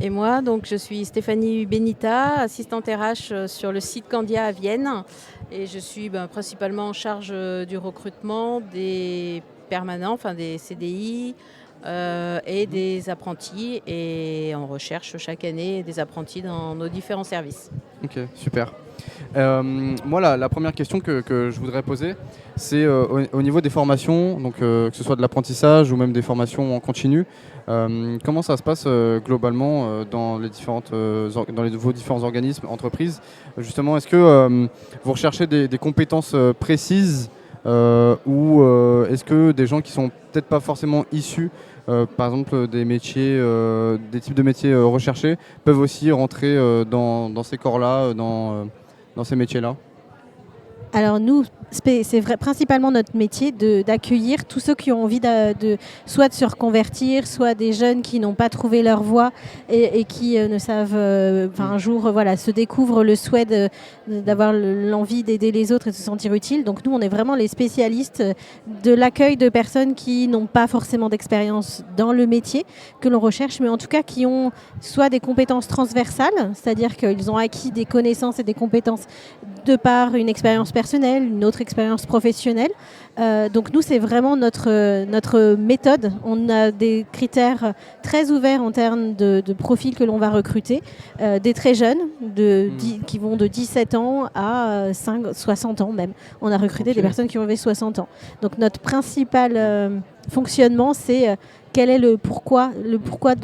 Et moi, donc, je suis Stéphanie Benita, assistante RH sur le site Candia à Vienne. Et je suis principalement en charge du recrutement des permanents, enfin des CDI, et des apprentis, et on recherche chaque année des apprentis dans nos différents services. Ok, super. Moi, la première question que je voudrais poser, c'est au niveau des formations, donc que ce soit de l'apprentissage ou même des formations en continu, comment ça se passe globalement dans vos différents organismes, entreprises. Justement, est-ce que vous recherchez des compétences précises ou est-ce que des gens qui sont peut-être pas forcément issus par exemple des métiers, des types de métiers recherchés peuvent aussi rentrer dans ces corps-là, dans ces métiers-là? Alors nous, c'est principalement notre métier d'accueillir tous ceux qui ont envie soit de se reconvertir, soit des jeunes qui n'ont pas trouvé leur voie et qui ne savent, un jour se découvrent le souhait d'avoir l'envie d'aider les autres et de se sentir utile. Donc nous, on est vraiment les spécialistes de l'accueil de personnes qui n'ont pas forcément d'expérience dans le métier que l'on recherche, mais en tout cas qui ont soit des compétences transversales, c'est-à-dire qu'ils ont acquis des connaissances et des compétences de par une expérience personnelle, une autre expérience professionnelle. Donc nous, c'est vraiment notre méthode. On a des critères très ouverts en termes de profils que l'on va recruter. Des très jeunes, qui vont de 17 ans à 60 ans même. On a recruté des personnes qui ont 60 ans. Donc notre principal fonctionnement, c'est quel est le pourquoi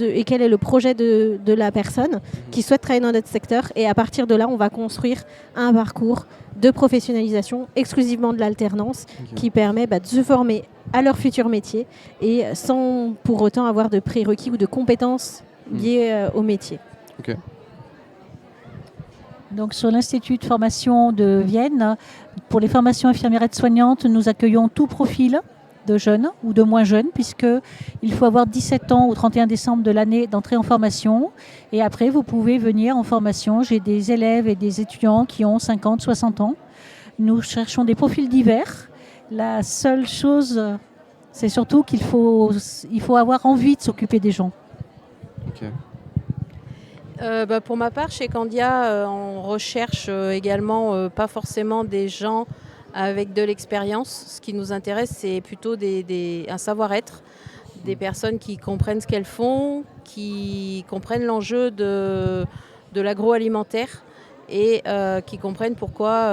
et quel est le projet de la personne qui souhaite travailler dans notre secteur. Et à partir de là, on va construire un parcours de professionnalisation, exclusivement de l'alternance, qui permet de se former à leur futur métier et sans pour autant avoir de prérequis ou de compétences liées au métier. Okay. Donc sur l'Institut de formation de Vienne, pour les formations infirmières aides-soignantes, nous accueillons tout profil de jeunes ou de moins jeunes, puisqu'il faut avoir 17 ans au 31 décembre de l'année d'entrée en formation. Et après, vous pouvez venir en formation. J'ai des élèves et des étudiants qui ont 50, 60 ans. Nous cherchons des profils divers. La seule chose, c'est surtout qu'il faut avoir envie de s'occuper des gens. Okay. Pour ma part, chez Candia, on recherche également pas forcément des gens avec de l'expérience. Ce qui nous intéresse, c'est plutôt un savoir-être, des personnes qui comprennent ce qu'elles font, qui comprennent l'enjeu de l'agroalimentaire et qui comprennent pourquoi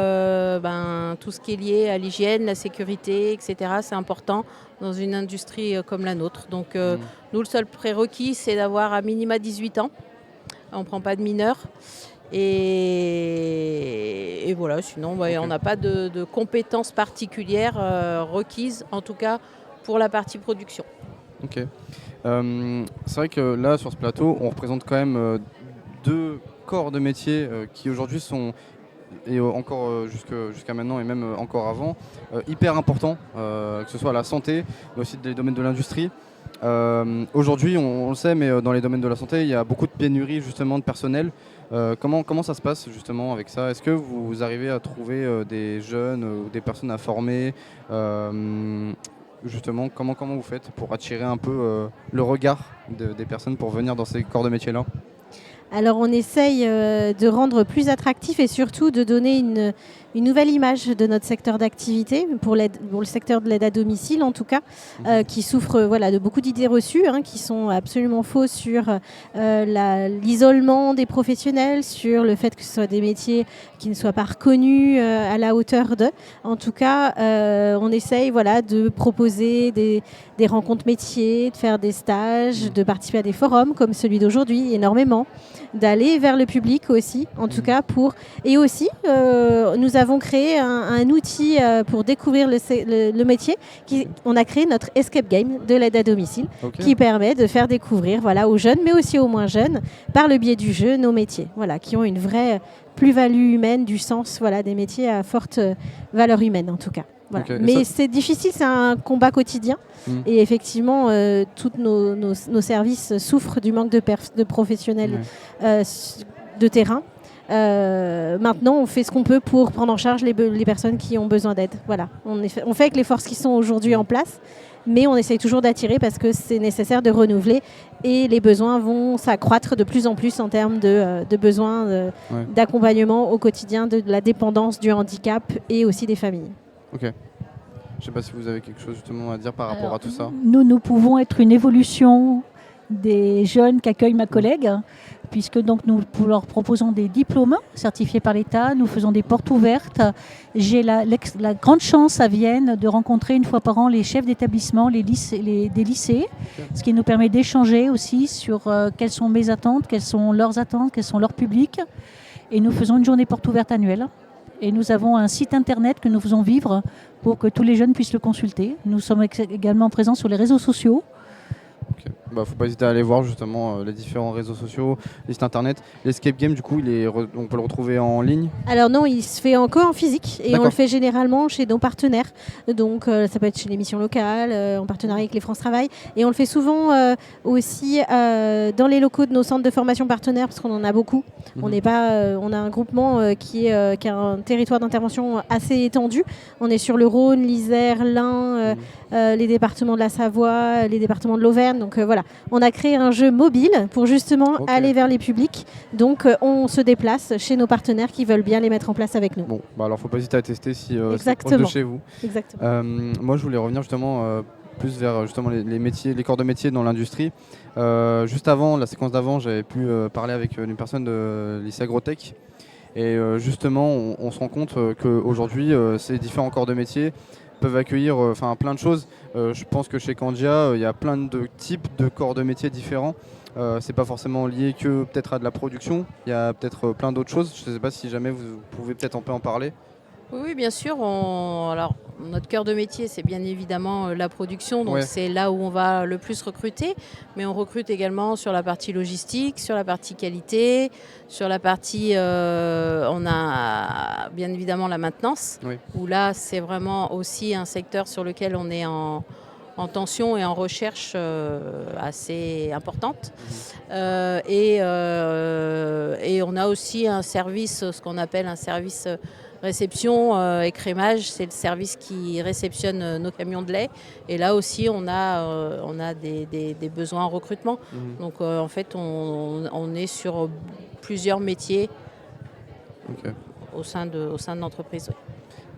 tout ce qui est lié à l'hygiène, la sécurité, etc., c'est important dans une industrie comme la nôtre. Donc nous, le seul prérequis, c'est d'avoir à minima 18 ans. On ne prend pas de mineurs. Et voilà, sinon on n'a pas de compétences particulières requises, en tout cas pour la partie production. Ok. C'est vrai que là, sur ce plateau, on représente quand même 2 corps de métier qui aujourd'hui sont, et encore jusqu'à maintenant et même encore avant, hyper importants, que ce soit la santé, mais aussi des domaines de l'industrie. Aujourd'hui, on le sait, mais dans les domaines de la santé, il y a beaucoup de pénurie justement de personnel. Comment ça se passe justement avec ça? Est-ce que vous arrivez à trouver des jeunes ou des personnes à former justement, comment vous faites pour attirer un peu le regard des personnes pour venir dans ces corps de métier-là? Alors on essaye de rendre plus attractif et surtout de donner une nouvelle image de notre secteur d'activité, pour le secteur de l'aide à domicile en tout cas, qui souffre de beaucoup d'idées reçues, qui sont absolument fausses sur l'isolement des professionnels, sur le fait que ce soit des métiers qui ne soient pas reconnus à la hauteur d'eux. En tout cas, on essaye de proposer des rencontres métiers, de faire des stages, de participer à des forums comme celui d'aujourd'hui, énormément, d'aller vers le public aussi, en tout cas et aussi nous avons créé un outil pour découvrir le métier. On a créé notre escape game de l'aide à domicile, qui permet de faire découvrir aux jeunes, mais aussi aux moins jeunes, par le biais du jeu, nos métiers, qui ont une vraie plus-value humaine, du sens, des métiers à forte valeur humaine en tout cas. Okay. Mais c'est difficile, c'est un combat quotidien. Et effectivement, tous nos services souffrent du manque de professionnels de terrain. Maintenant, on fait ce qu'on peut pour prendre en charge les personnes qui ont besoin d'aide. On fait avec les forces qui sont aujourd'hui en place, mais on essaye toujours d'attirer parce que c'est nécessaire de renouveler et les besoins vont s'accroître de plus en plus en termes de besoins d'accompagnement au quotidien, de la dépendance, du handicap et aussi des familles. Ok. Je ne sais pas si vous avez quelque chose justement à dire par rapport à tout ça. Nous pouvons être une évolution des jeunes qu'accueille ma collègue, puisque donc nous leur proposons des diplômes certifiés par l'État, nous faisons des portes ouvertes. J'ai la grande chance à Vienne de rencontrer une fois par an les chefs d'établissement des lycées, ce qui nous permet d'échanger aussi sur quelles sont mes attentes, quelles sont leurs attentes, quels sont leurs publics. Et nous faisons une journée porte ouverte annuelle. Et nous avons un site internet que nous faisons vivre pour que tous les jeunes puissent le consulter. Nous sommes également présents sur les réseaux sociaux. Faut pas hésiter à aller voir justement les différents réseaux sociaux, les sites internet. L'escape game, du coup, on peut le retrouver en ligne? Alors non, il se fait encore en physique et on le fait généralement chez nos partenaires. Donc ça peut être chez les missions locales, en partenariat avec les France Travail. Et on le fait souvent aussi dans les locaux de nos centres de formation partenaires parce qu'on en a beaucoup. On a un groupement qui a un territoire d'intervention assez étendu. On est sur le Rhône, l'Isère, l'Ain, les départements de la Savoie, les départements de l'Auvergne. Donc on a créé un jeu mobile pour justement aller vers les publics. Donc on se déplace chez nos partenaires qui veulent bien les mettre en place avec nous. Bon, alors faut pas hésiter à tester si c'est proche de chez vous. Exactement. Moi je voulais revenir justement plus vers justement les métiers, les corps de métier dans l'industrie. Juste avant, la séquence d'avant, j'avais pu parler avec une personne de lycée Agrotech. Et justement, on se rend compte qu'aujourd'hui, ces différents corps de métier peuvent accueillir plein de choses. Je pense que chez Candia, il y a plein de types de corps de métiers différents. C'est pas forcément lié que peut-être à de la production. Il y a peut-être plein d'autres choses. Je ne sais pas si jamais vous pouvez peut-être un peu en parler. Oui, bien sûr. Alors, notre cœur de métier, c'est bien évidemment la production. Donc, c'est là où on va le plus recruter. Mais on recrute également sur la partie logistique, sur la partie qualité, sur la partie... on a bien évidemment la maintenance, où là, c'est vraiment aussi un secteur sur lequel on est en tension et en recherche assez importante. Et on a aussi un service, ce qu'on appelle un service... réception et crémage, c'est le service qui réceptionne nos camions de lait. Et là aussi, on a des besoins en recrutement. Donc, en fait, on est sur plusieurs métiers au sein de l'entreprise.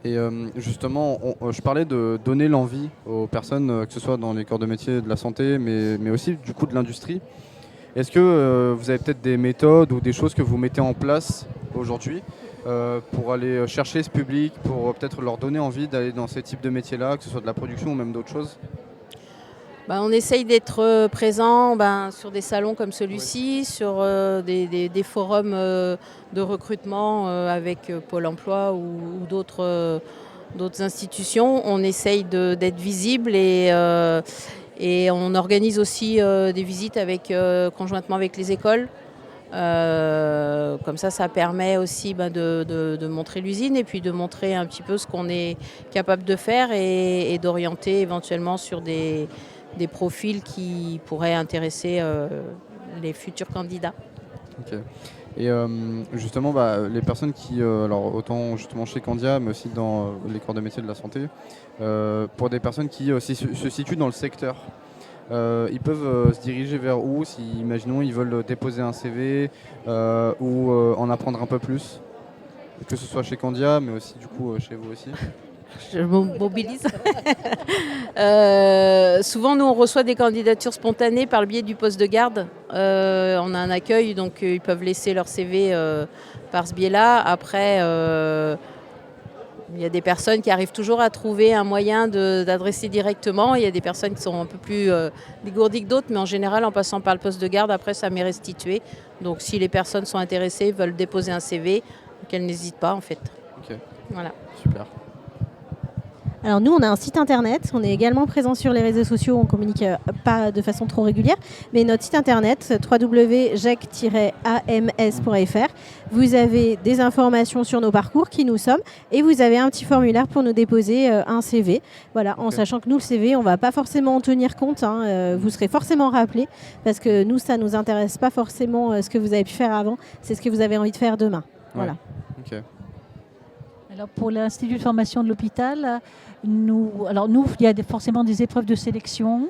Et justement, je parlais de donner l'envie aux personnes, que ce soit dans les corps de métier de la santé, mais aussi du coup de l'industrie. Est-ce que vous avez peut-être des méthodes ou des choses que vous mettez en place aujourd'hui pour aller chercher ce public, pour peut-être leur donner envie d'aller dans ces types de métiers-là, que ce soit de la production ou même d'autres choses? On essaye d'être présent sur des salons comme celui-ci, sur des forums de recrutement avec Pôle emploi ou d'autres institutions. On essaye d'être visible et on organise aussi des visites conjointement avec les écoles. Comme ça permet aussi de montrer l'usine et puis de montrer un petit peu ce qu'on est capable de faire et d'orienter éventuellement sur des profils qui pourraient intéresser les futurs candidats. Ok. Et justement, les personnes qui, alors autant justement chez Candia, mais aussi dans les corps de métier de la santé, pour des personnes qui se situent dans le secteur, ils peuvent se diriger vers où si, imaginons, ils veulent déposer un CV ou en apprendre un peu plus, que ce soit chez Candia, mais aussi du coup chez vous aussi. Je me mobilise. Souvent, nous, on reçoit des candidatures spontanées par le biais du poste de garde. On a un accueil, donc ils peuvent laisser leur CV par ce biais-là. Après, il y a des personnes qui arrivent toujours à trouver un moyen d'adresser directement. Il y a des personnes qui sont un peu plus dégourdies que d'autres, mais en général, en passant par le poste de garde, après, ça m'est restitué. Donc, si les personnes sont intéressées, veulent déposer un CV, qu'elles n'hésitent pas, en fait. Ok. Voilà. Super. Alors nous, on a un site internet, on est également présent sur les réseaux sociaux, on communique pas de façon trop régulière, mais notre site internet, www.jec-ams.fr, vous avez des informations sur nos parcours, qui nous sommes, et vous avez un petit formulaire pour nous déposer un CV. Voilà, en sachant que nous, le CV, on ne va pas forcément en tenir compte, vous serez forcément rappelé, parce que nous, ça ne nous intéresse pas forcément ce que vous avez pu faire avant, c'est ce que vous avez envie de faire demain. Voilà. Ok. Alors pour l'Institut de formation de l'hôpital, nous, il y a forcément des épreuves de sélection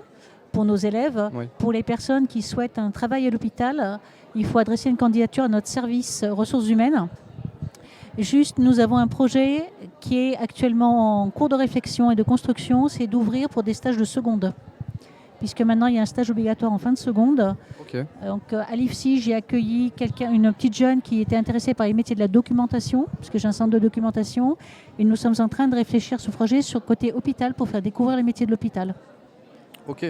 pour nos élèves. Oui. Pour les personnes qui souhaitent un travail à l'hôpital, il faut adresser une candidature à notre service ressources humaines. Juste, nous avons un projet qui est actuellement en cours de réflexion et de construction, c'est d'ouvrir pour des stages de seconde. Puisque maintenant, il y a un stage obligatoire en fin de seconde. Okay. Donc, à l'IFSI, j'ai accueilli une petite jeune qui était intéressée par les métiers de la documentation, puisque j'ai un centre de documentation. Et nous sommes en train de réfléchir sur ce projet sur le côté hôpital pour faire découvrir les métiers de l'hôpital. Ok.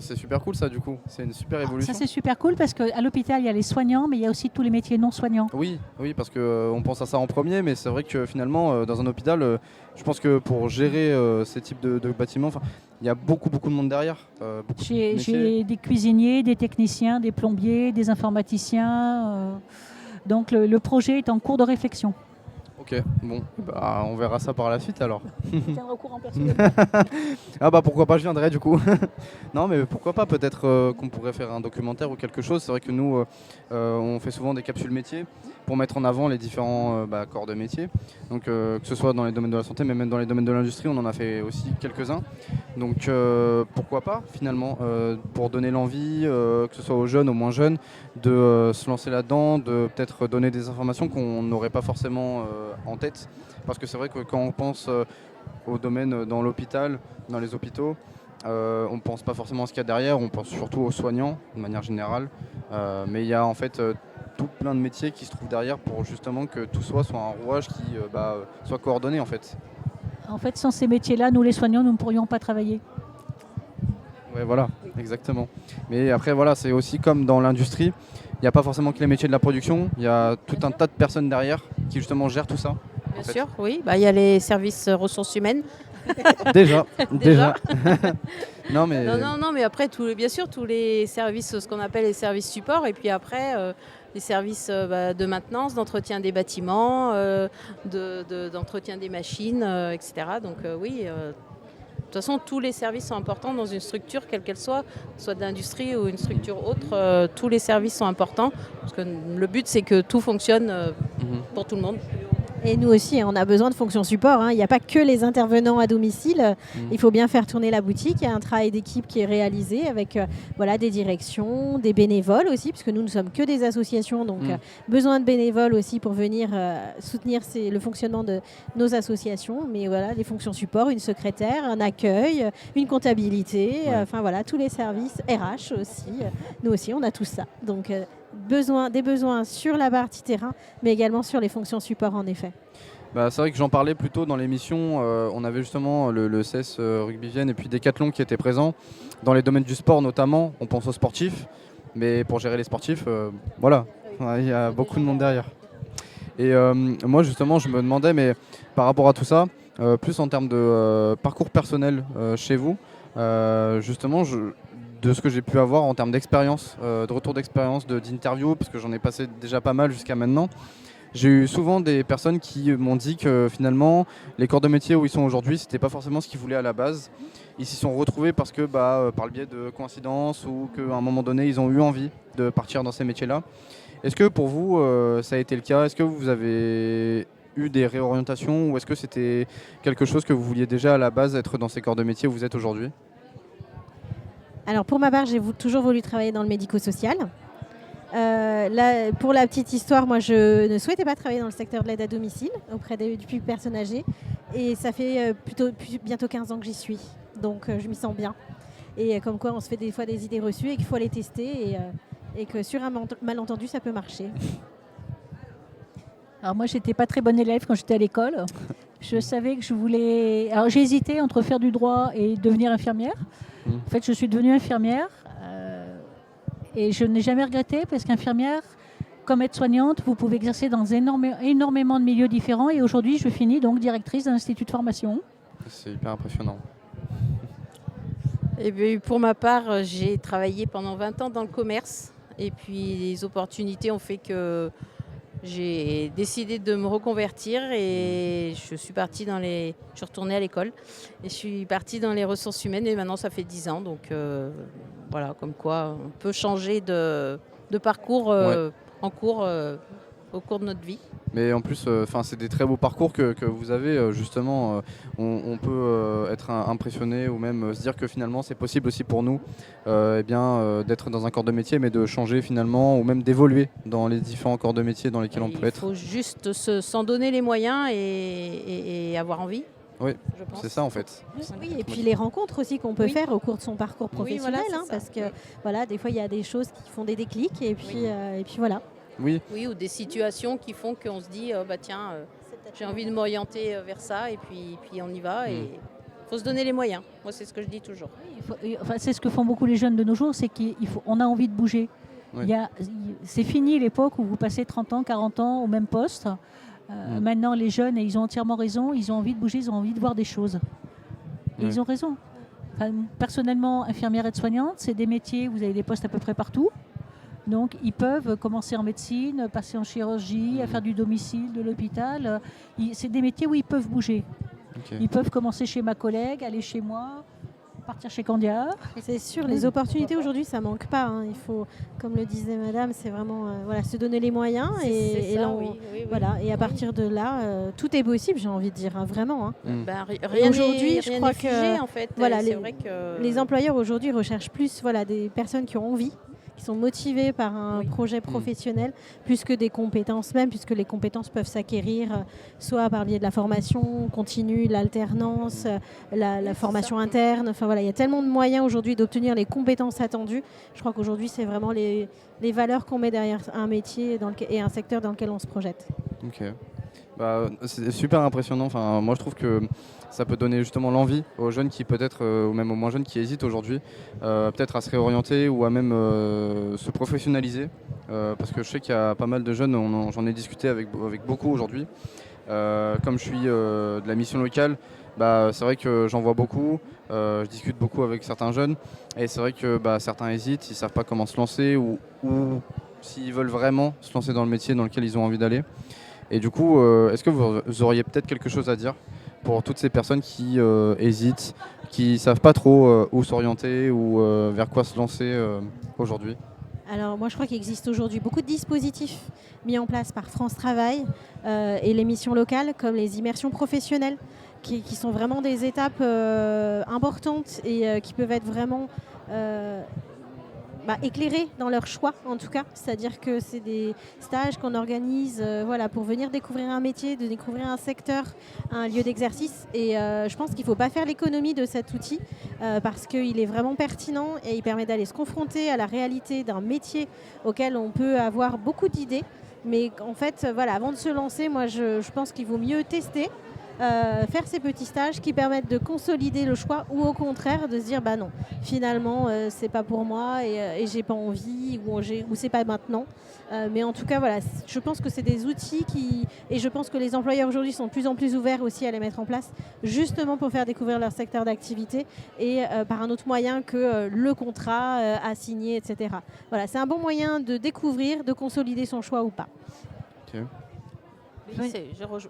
C'est super cool ça du coup, c'est une super évolution. Ça c'est super cool parce qu'à l'hôpital il y a les soignants mais il y a aussi tous les métiers non soignants. Oui parce qu'on pense à ça en premier mais c'est vrai que finalement dans un hôpital, je pense que pour gérer ces types de bâtiments, il y a beaucoup de monde derrière. J'ai des cuisiniers, des techniciens, des plombiers, des informaticiens. Donc le projet est en cours de réflexion. Ok, bon, on verra ça par la suite alors. Je tiendrai au courant personnellement. Pourquoi pas, je viendrai du coup. Non mais pourquoi pas, peut-être qu'on pourrait faire un documentaire ou quelque chose. C'est vrai que nous, on fait souvent des capsules métiers pour mettre en avant les différents corps de métier. Donc que ce soit dans les domaines de la santé, mais même dans les domaines de l'industrie, on en a fait aussi quelques-uns. Donc pourquoi pas finalement, pour donner l'envie, que ce soit aux jeunes, aux moins jeunes, de se lancer là-dedans, de peut-être donner des informations qu'on n'aurait pas forcément en tête. Parce que c'est vrai que quand on pense au domaine dans l'hôpital, dans les hôpitaux, on ne pense pas forcément à ce qu'il y a derrière, on pense surtout aux soignants de manière générale. Mais il y a en fait tout plein de métiers qui se trouvent derrière pour justement que tout soit un rouage qui soit coordonné en fait. En fait, sans ces métiers-là, nous les soignants, nous ne pourrions pas travailler. Ouais, voilà, exactement. Mais après, voilà, c'est aussi comme dans l'industrie, il n'y a pas forcément que les métiers de la production, il y a tout un tas de personnes derrière qui justement gèrent tout ça. Bien sûr, oui. Il y a les services ressources humaines. Déjà. Non, mais après, bien sûr, tous les services, ce qu'on appelle les services support, et puis après, les services de maintenance, d'entretien des bâtiments, d'entretien des machines, etc. Donc oui, de toute façon, tous les services sont importants dans une structure, quelle qu'elle soit d'industrie ou une structure autre. Tous les services sont importants, parce que le but, c'est que tout fonctionne pour tout le monde. Et nous aussi, on a besoin de fonctions support. Il n'y a pas que les intervenants à domicile. Il faut bien faire tourner la boutique. Il y a un travail d'équipe qui est réalisé avec des directions, des bénévoles aussi, puisque nous ne sommes que des associations. Donc, besoin de bénévoles aussi pour venir soutenir le fonctionnement de nos associations. Mais voilà, les fonctions support, une secrétaire, un accueil, une comptabilité. Tous les services, RH aussi. Nous aussi, on a tout ça. Donc, des besoins sur la partie terrain, mais également sur les fonctions support en effet. C'est vrai que j'en parlais plus tôt dans l'émission. On avait justement le CS Rugby Vienne et puis Decathlon qui étaient présents dans les domaines du sport notamment. On pense aux sportifs, mais pour gérer les sportifs, voilà, il y a beaucoup de monde derrière. Et moi justement, je me demandais, mais par rapport à tout ça, plus en termes de parcours personnel chez vous, justement, de ce que j'ai pu avoir en termes d'expérience, de retour d'expérience, d'interview, parce que j'en ai passé déjà pas mal jusqu'à maintenant. J'ai eu souvent des personnes qui m'ont dit que finalement, les corps de métier où ils sont aujourd'hui, c'était pas forcément ce qu'ils voulaient à la base. Ils s'y sont retrouvés parce que, par le biais de coïncidences ou qu'à un moment donné, ils ont eu envie de partir dans ces métiers-là. Est-ce que pour vous, ça a été le cas? Est-ce que vous avez eu des réorientations ou est-ce que c'était quelque chose que vous vouliez déjà à la base être dans ces corps de métier où vous êtes aujourd'hui? Alors pour ma part, j'ai toujours voulu travailler dans le médico-social. Là, pour la petite histoire, moi je ne souhaitais pas travailler dans le secteur de l'aide à domicile auprès du public personnes âgées et ça fait bientôt 15 ans que j'y suis, donc je m'y sens bien. Et comme quoi on se fait des fois des idées reçues et qu'il faut les tester et que sur un malentendu ça peut marcher. Alors moi j'étais pas très bonne élève quand j'étais à l'école. Je savais que je voulais... Alors j'ai hésité entre faire du droit et devenir infirmière. En fait je suis devenue infirmière. Et je n'ai jamais regretté parce qu'infirmière, comme aide-soignante, vous pouvez exercer dans énormément de milieux différents. Et aujourd'hui, je finis donc directrice d'un institut de formation. C'est hyper impressionnant. Et bien, pour ma part, j'ai travaillé pendant 20 ans dans le commerce. Et puis les opportunités ont fait que j'ai décidé de me reconvertir et je suis retournée à l'école et je suis partie dans les ressources humaines et maintenant ça fait 10 ans. Donc voilà, comme quoi on peut changer de parcours au cours de notre vie. Mais en plus, c'est des très beaux parcours que vous avez. Justement, on peut être impressionné ou même se dire que finalement c'est possible aussi pour nous d'être dans un corps de métier, mais de changer finalement ou même d'évoluer dans les différents corps de métier dans lesquels on peut être. Il faut juste s'en donner les moyens et avoir envie. Oui, c'est ça en fait. Oui, et puis les rencontres aussi qu'on peut faire au cours de son parcours professionnel, parce que voilà, des fois il y a des choses qui font des déclics et puis voilà. Oui, ou des situations qui font qu'on se dit j'ai envie de m'orienter vers ça et puis on y va et il faut se donner les moyens. Moi c'est ce que je dis toujours. C'est ce que font beaucoup les jeunes de nos jours, c'est qu'on a envie de bouger. Oui. C'est fini l'époque où vous passez 30 ans, 40 ans au même poste. Maintenant les jeunes, et ils ont entièrement raison, ils ont envie de bouger, ils ont envie de voir des choses. Et ils ont raison. Personnellement, infirmière aide-soignante, c'est des métiers, vous avez des postes à peu près partout. Donc, ils peuvent commencer en médecine, passer en chirurgie, à faire du domicile, de l'hôpital. C'est des métiers où ils peuvent bouger. Okay. Ils peuvent commencer chez ma collègue, aller chez moi, partir chez Candia. C'est sûr, les opportunités aujourd'hui, ça manque pas. Il faut, comme le disait Madame, c'est vraiment se donner les moyens. Et à partir de là, tout est possible, j'ai envie de dire, vraiment. Aujourd'hui, je crois que en fait, c'est vrai que les employeurs aujourd'hui recherchent plus des personnes qui ont envie, qui sont motivés par un projet professionnel, plus que des compétences même, puisque les compétences peuvent s'acquérir soit par le biais de la formation continue, l'alternance, la formation interne. Il y a tellement de moyens aujourd'hui d'obtenir les compétences attendues. Je crois qu'aujourd'hui, c'est vraiment les valeurs qu'on met derrière un métier et un secteur dans lequel on se projette. Ok. C'est super impressionnant. Moi, je trouve que ça peut donner justement l'envie aux jeunes qui peut-être, ou même aux moins jeunes qui hésitent aujourd'hui, peut-être à se réorienter ou à même se professionnaliser. Parce que je sais qu'il y a pas mal de jeunes, j'en ai discuté avec beaucoup aujourd'hui. Comme je suis de la mission locale, c'est vrai que j'en vois beaucoup. Je discute beaucoup avec certains jeunes. Et c'est vrai que certains hésitent, ils ne savent pas comment se lancer ou s'ils veulent vraiment se lancer dans le métier dans lequel ils ont envie d'aller. Et du coup, est-ce que vous auriez peut-être quelque chose à dire pour toutes ces personnes qui hésitent, qui ne savent pas trop où s'orienter ou vers quoi se lancer aujourd'hui? Alors moi je crois qu'il existe aujourd'hui beaucoup de dispositifs mis en place par France Travail et les missions locales comme les immersions professionnelles qui sont vraiment des étapes importantes et qui peuvent être vraiment éclairés dans leur choix en tout cas, c'est-à-dire que c'est des stages qu'on organise pour venir découvrir un métier, de découvrir un secteur, un lieu d'exercice et je pense qu'il ne faut pas faire l'économie de cet outil parce qu'il est vraiment pertinent et il permet d'aller se confronter à la réalité d'un métier auquel on peut avoir beaucoup d'idées Mais en fait, voilà, avant de se lancer, moi je pense qu'il vaut mieux tester, faire ces petits stages qui permettent de consolider le choix ou au contraire de se dire bah non, finalement c'est pas pour moi et j'ai pas envie ou c'est pas maintenant. Mais en tout cas voilà, je pense que c'est des outils et je pense que les employeurs aujourd'hui sont de plus en plus ouverts aussi à les mettre en place justement pour faire découvrir leur secteur d'activité et par un autre moyen que le contrat à signer, etc. Voilà, c'est un bon moyen de découvrir, de consolider son choix ou pas. Ok.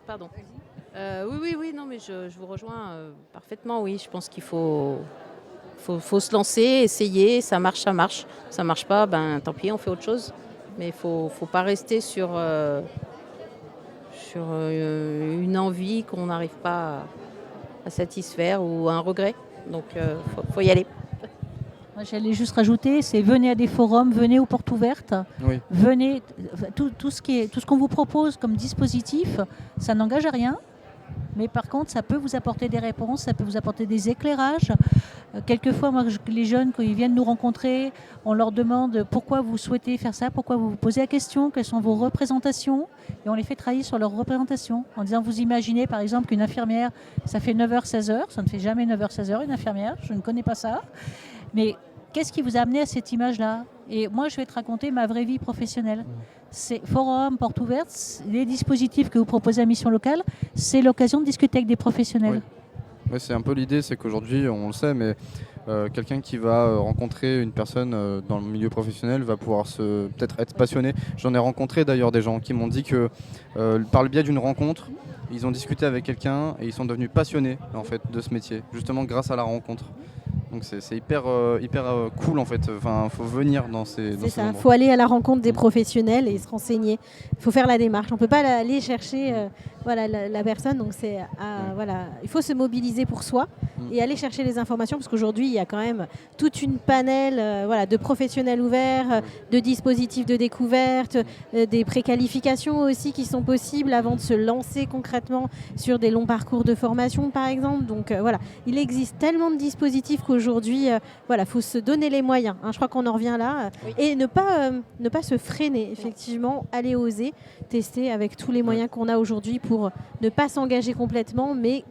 Pardon. Oui, non, mais je vous rejoins parfaitement. Oui, je pense qu'il faut se lancer, essayer. Ça marche. Ça marche pas, ben tant pis, on fait autre chose. Mais il faut pas rester sur une envie qu'on n'arrive pas à satisfaire ou un regret. Donc, faut y aller. Moi, j'allais juste rajouter, c'est venez à des forums, venez aux portes ouvertes, Oui. venez, tout ce qu'on vous propose comme dispositif, ça n'engage à rien. Mais par contre, ça peut vous apporter des réponses, ça peut vous apporter des éclairages. Quelquefois, moi, les jeunes, quand ils viennent nous rencontrer, on leur demande pourquoi vous souhaitez faire ça, pourquoi vous vous posez la question, quelles sont vos représentations. Et on les fait travailler sur leurs représentations. En disant, vous imaginez par exemple qu'une infirmière, ça fait 9h-16h, ça ne fait jamais 9h-16h une infirmière, je ne connais pas ça. Mais qu'est-ce qui vous a amené à cette image-là ? Et moi, je vais te raconter ma vraie vie professionnelle. C'est forum, porte ouverte, les dispositifs que vous proposez à Mission Locale, c'est l'occasion de discuter avec des professionnels. Oui, c'est un peu l'idée, c'est qu'aujourd'hui, on le sait, mais quelqu'un qui va rencontrer une personne dans le milieu professionnel va pouvoir peut-être être passionné. J'en ai rencontré d'ailleurs des gens qui m'ont dit que par le biais d'une rencontre, ils ont discuté avec quelqu'un et ils sont devenus passionnés en fait, de ce métier, justement grâce à la rencontre. Donc c'est hyper cool en fait. Enfin, faut venir dans ces. C'est ça. Il faut aller à la rencontre des professionnels et se renseigner. Il faut faire la démarche. On peut pas aller chercher la personne. Donc il faut se mobiliser pour soi et aller chercher les informations parce qu'aujourd'hui il y a quand même toute une panel de professionnels ouverts, de dispositifs de découverte, des préqualifications aussi qui sont possibles avant de se lancer concrètement sur des longs parcours de formation par exemple. Donc il existe tellement de dispositifs qu'aujourd'hui, faut se donner les moyens. Je crois qu'on en revient là. Et ne pas se freiner, effectivement, aller oser, tester avec tous les moyens qu'on a aujourd'hui pour ne pas s'engager complètement, mais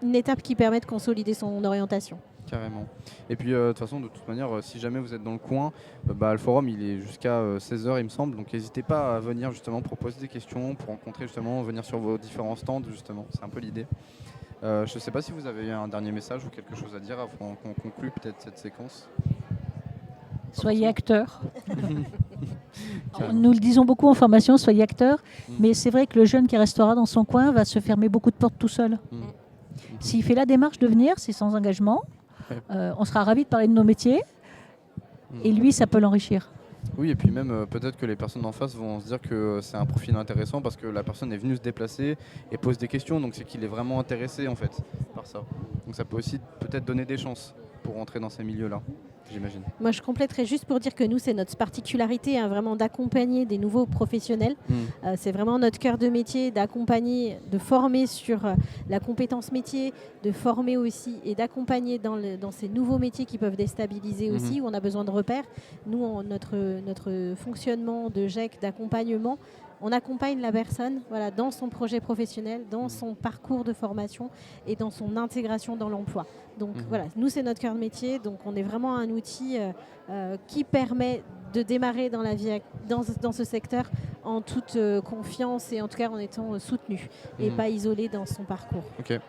une étape qui permet de consolider son orientation. Carrément. Et puis de toute manière, si jamais vous êtes dans le coin, le forum il est jusqu'à 16h il me semble, donc n'hésitez pas à venir justement pour poser des questions, pour rencontrer justement, venir sur vos différents stands justement, c'est un peu l'idée. Je ne sais pas si vous avez un dernier message ou quelque chose à dire avant qu'on conclue peut-être cette séquence. Soyez acteurs. Nous le disons beaucoup en formation, soyez acteurs, mais c'est vrai que le jeune qui restera dans son coin va se fermer beaucoup de portes tout seul. S'il fait la démarche de venir, c'est sans engagement, on sera ravis de parler de nos métiers, et lui, ça peut l'enrichir. Oui, et puis même peut-être que les personnes en face vont se dire que c'est un profil intéressant parce que la personne est venue se déplacer et pose des questions, donc c'est qu'il est vraiment intéressé en fait par ça. Donc ça peut aussi peut-être donner des chances pour rentrer dans ces milieux-là, j'imagine. Moi, je compléterais juste pour dire que nous, c'est notre particularité vraiment d'accompagner des nouveaux professionnels. C'est vraiment notre cœur de métier d'accompagner, de former sur la compétence métier, de former aussi et d'accompagner dans ces nouveaux métiers qui peuvent déstabiliser aussi, où on a besoin de repères. Nous, notre fonctionnement de GEC, d'accompagnement, on accompagne la personne dans son projet professionnel, dans son parcours de formation et dans son intégration dans l'emploi. Donc nous c'est notre cœur de métier, donc on est vraiment un outil qui permet de démarrer dans la vie dans ce secteur en toute confiance et en tout cas en étant soutenu et pas isolé dans son parcours. Ok.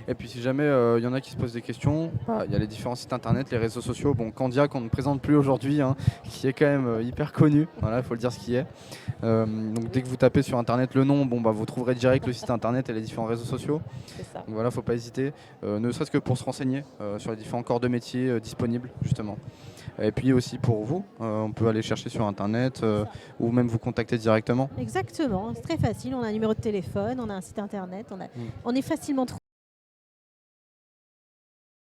Et puis si jamais y en a qui se posent des questions, il y a les différents sites internet, les réseaux sociaux. Bon, Candia qu'on ne présente plus aujourd'hui, qui est quand même hyper connu. Voilà, il faut le dire ce qui est. Donc dès que vous tapez sur internet le nom, vous trouverez direct le site internet et les différents réseaux sociaux. C'est ça. Donc voilà, faut pas hésiter, ne serait-ce que pour se renseigner sur les différents corps de métier disponibles justement. Et puis aussi pour vous, on peut aller chercher sur internet ou même vous contacter directement. Exactement, c'est très facile. On a un numéro de téléphone, on a un site internet, on est facilement trouvable.